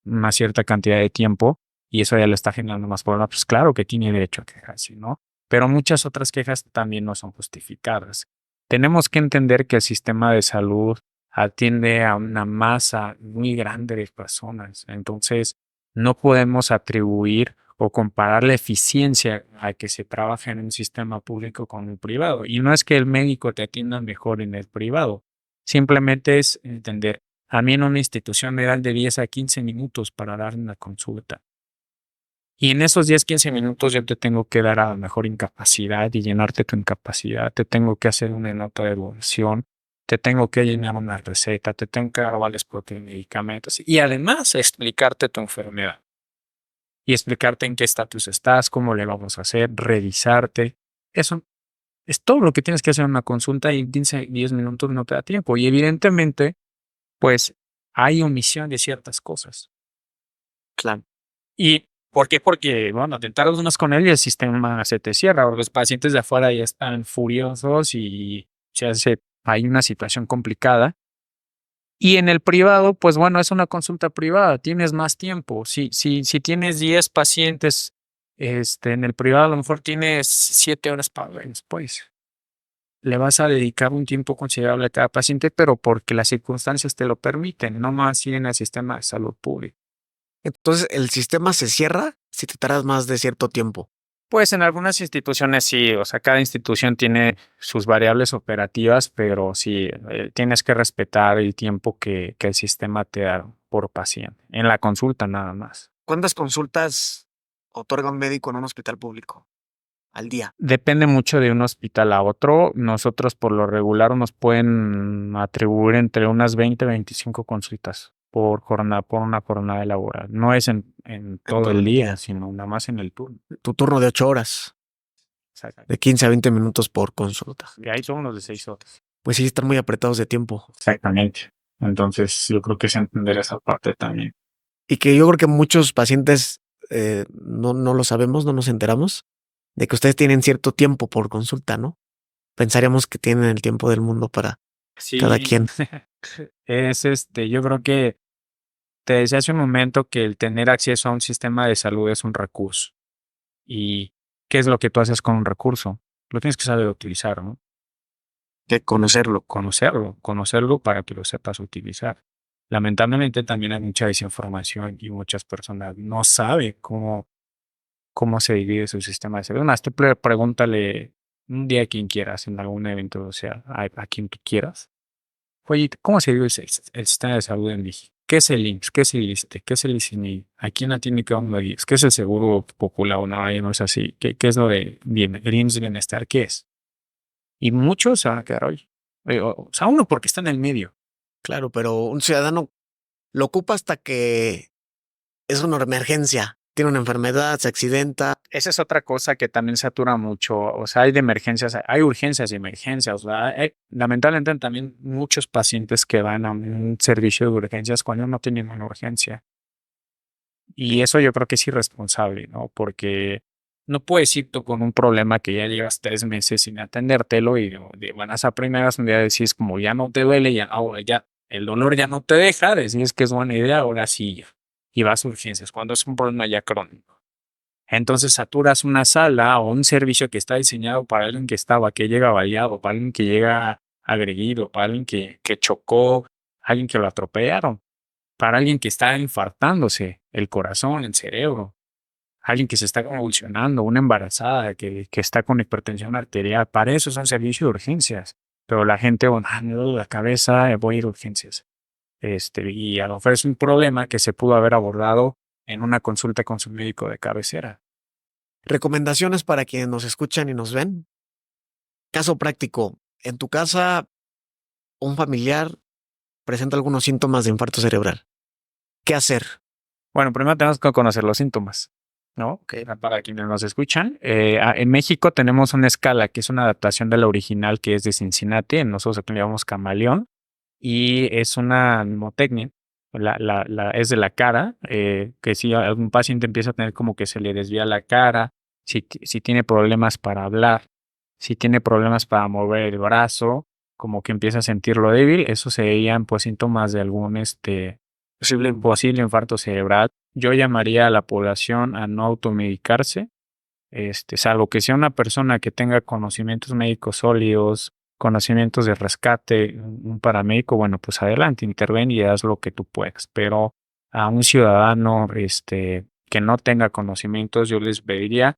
S2: una cierta cantidad de tiempo y eso ya le está generando más problemas, pues claro que tiene derecho a quejarse, ¿no? Pero muchas otras quejas también no son justificadas. Tenemos que entender que el sistema de salud atiende a una masa muy grande de personas, entonces no podemos atribuir o comparar la eficiencia a que se trabaja en un sistema público con el privado. Y no es que el médico te atienda mejor en el privado, simplemente es entender, a mí en una institución me dan de 10 a 15 minutos para dar una consulta. Y en esos 10, 15 minutos yo te tengo que dar a lo mejor incapacidad y llenarte tu incapacidad. Te tengo que hacer una nota de evaluación, te tengo que llenar una receta, te tengo que dar vales por tus medicamentos y además explicarte tu enfermedad y explicarte en qué estatus estás, cómo le vamos a hacer, revisarte. Eso es todo lo que tienes que hacer en una consulta y en 15, 10 minutos no te da tiempo. Y evidentemente, pues hay omisión de ciertas cosas.
S1: Claro.
S2: ¿Y por qué? Porque, bueno, te tardas unas con él y el sistema se te cierra. O los pacientes de afuera ya están furiosos y hay una situación complicada. Y en el privado, pues bueno, es una consulta privada, tienes más tiempo. Si tienes 10 pacientes, en el privado a lo mejor tienes 7 horas para verlos, pues. Le vas a dedicar un tiempo considerable a cada paciente, pero porque las circunstancias te lo permiten, no más ir en el sistema de salud pública.
S1: Entonces, el sistema se cierra si te tardas más de cierto tiempo.
S2: Pues en algunas instituciones sí, o sea, cada institución tiene sus variables operativas, pero sí, tienes que respetar el tiempo que el sistema te da por paciente. En la consulta nada más.
S1: ¿Cuántas consultas otorga un médico en un hospital público al día?
S2: Depende mucho de un hospital a otro. Nosotros por lo regular nos pueden atribuir entre unas 20 y 25 consultas por jornada, por una jornada laboral. No es en todo el día, sino nada más en el turno.
S1: Tu turno de 8 horas,
S2: Exactamente.
S1: de 15 a 20 minutos por consulta.
S2: Y ahí son unos de 6 horas.
S1: Pues sí, están muy apretados de tiempo.
S2: Exactamente. Entonces yo creo que es entender esa parte también.
S1: Y que yo creo que muchos pacientes no lo sabemos, no nos enteramos de que ustedes tienen cierto tiempo por consulta, ¿no? Pensaríamos que tienen el tiempo del mundo para cada quien.
S2: Es yo creo que te decía hace un momento que el tener acceso a un sistema de salud es un recurso. ¿Y qué es lo que tú haces con un recurso? Lo tienes que saber utilizar, ¿no?
S1: Que conocerlo.
S2: Conocerlo para que lo sepas utilizar. Lamentablemente también hay mucha desinformación y muchas personas no saben cómo se divide su sistema de salud. Más, tú pregúntale un día a quien quieras en algún evento, o sea, a quien tú quieras. Oye, ¿cómo se divide el sistema de salud en México? ¿Qué es el IMSS? ¿Qué es el ISSSTE? ¿Qué es el ICINI? ¿A quién atiende cada uno de ellos? ¿Qué es el seguro popular? O no, no es así. ¿Qué es lo de el IMSS Bienestar? ¿Qué es? Y muchos se van a quedar hoy. O sea, uno porque está en el medio.
S1: Claro, pero un ciudadano lo ocupa hasta que es una emergencia. Tiene una enfermedad, se accidenta.
S2: Esa es otra cosa que también satura mucho. O sea, hay de emergencias, hay urgencias y emergencias. O sea, hay, lamentablemente también muchos pacientes que van a un servicio de urgencias cuando no tienen una urgencia. Y eso yo creo que es irresponsable, ¿no? Porque no puedes ir tú con un problema que ya llevas 3 meses sin atendértelo y de buenas a primeras un día decís como ya no te duele, ya, ahora ya el dolor ya no te deja, decís que es buena idea, ahora sí, y vas a urgencias, cuando es un problema ya crónico. Entonces saturas una sala o un servicio que está diseñado para alguien que llega baleado, para alguien que llega agredido, para alguien que chocó, alguien que lo atropellaron, para alguien que está infartándose el corazón, el cerebro, alguien que se está convulsionando, una embarazada que está con hipertensión arterial. Para eso es un servicio de urgencias. Pero la gente, bueno, me duele la cabeza, voy a ir a urgencias. Y a lo mejor es un problema que se pudo haber abordado en una consulta con su médico de cabecera.
S1: Recomendaciones para quienes nos escuchan y nos ven. Caso práctico. En tu casa, un familiar presenta algunos síntomas de infarto cerebral. ¿Qué hacer?
S2: Bueno, primero tenemos que conocer los síntomas, ¿no?
S1: Okay.
S2: Para quienes nos escuchan, en México tenemos una escala que es una adaptación de la original que es de Cincinnati, nosotros le llamamos camaleón, y es una mnemotecnia, es de la cara, que si algún paciente empieza a tener como que se le desvía la cara, si tiene problemas para hablar, si tiene problemas para mover el brazo, como que empieza a sentirlo débil, eso serían pues síntomas de algún posible infarto cerebral. Yo llamaría a la población a no automedicarse, salvo que sea una persona que tenga conocimientos médicos sólidos, conocimientos de rescate, un paramédico, bueno, pues adelante, interven y haz lo que tú puedas. Pero a un ciudadano, que no tenga conocimientos, yo les pediría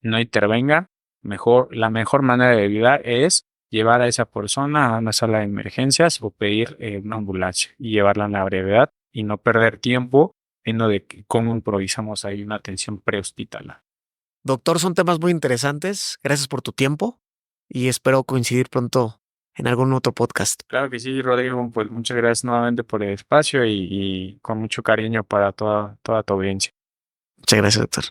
S2: no intervenga. La mejor manera de ayudar es llevar a esa persona a una sala de emergencias o pedir una ambulancia y llevarla en la brevedad y no perder tiempo en lo de cómo improvisamos ahí una atención prehospitalaria.
S1: Doctor, son temas muy interesantes. Gracias por tu tiempo y espero coincidir pronto en algún otro podcast.
S2: Claro que sí, Rodrigo, pues muchas gracias nuevamente por el espacio y con mucho cariño para toda tu audiencia.
S1: Muchas gracias, doctor.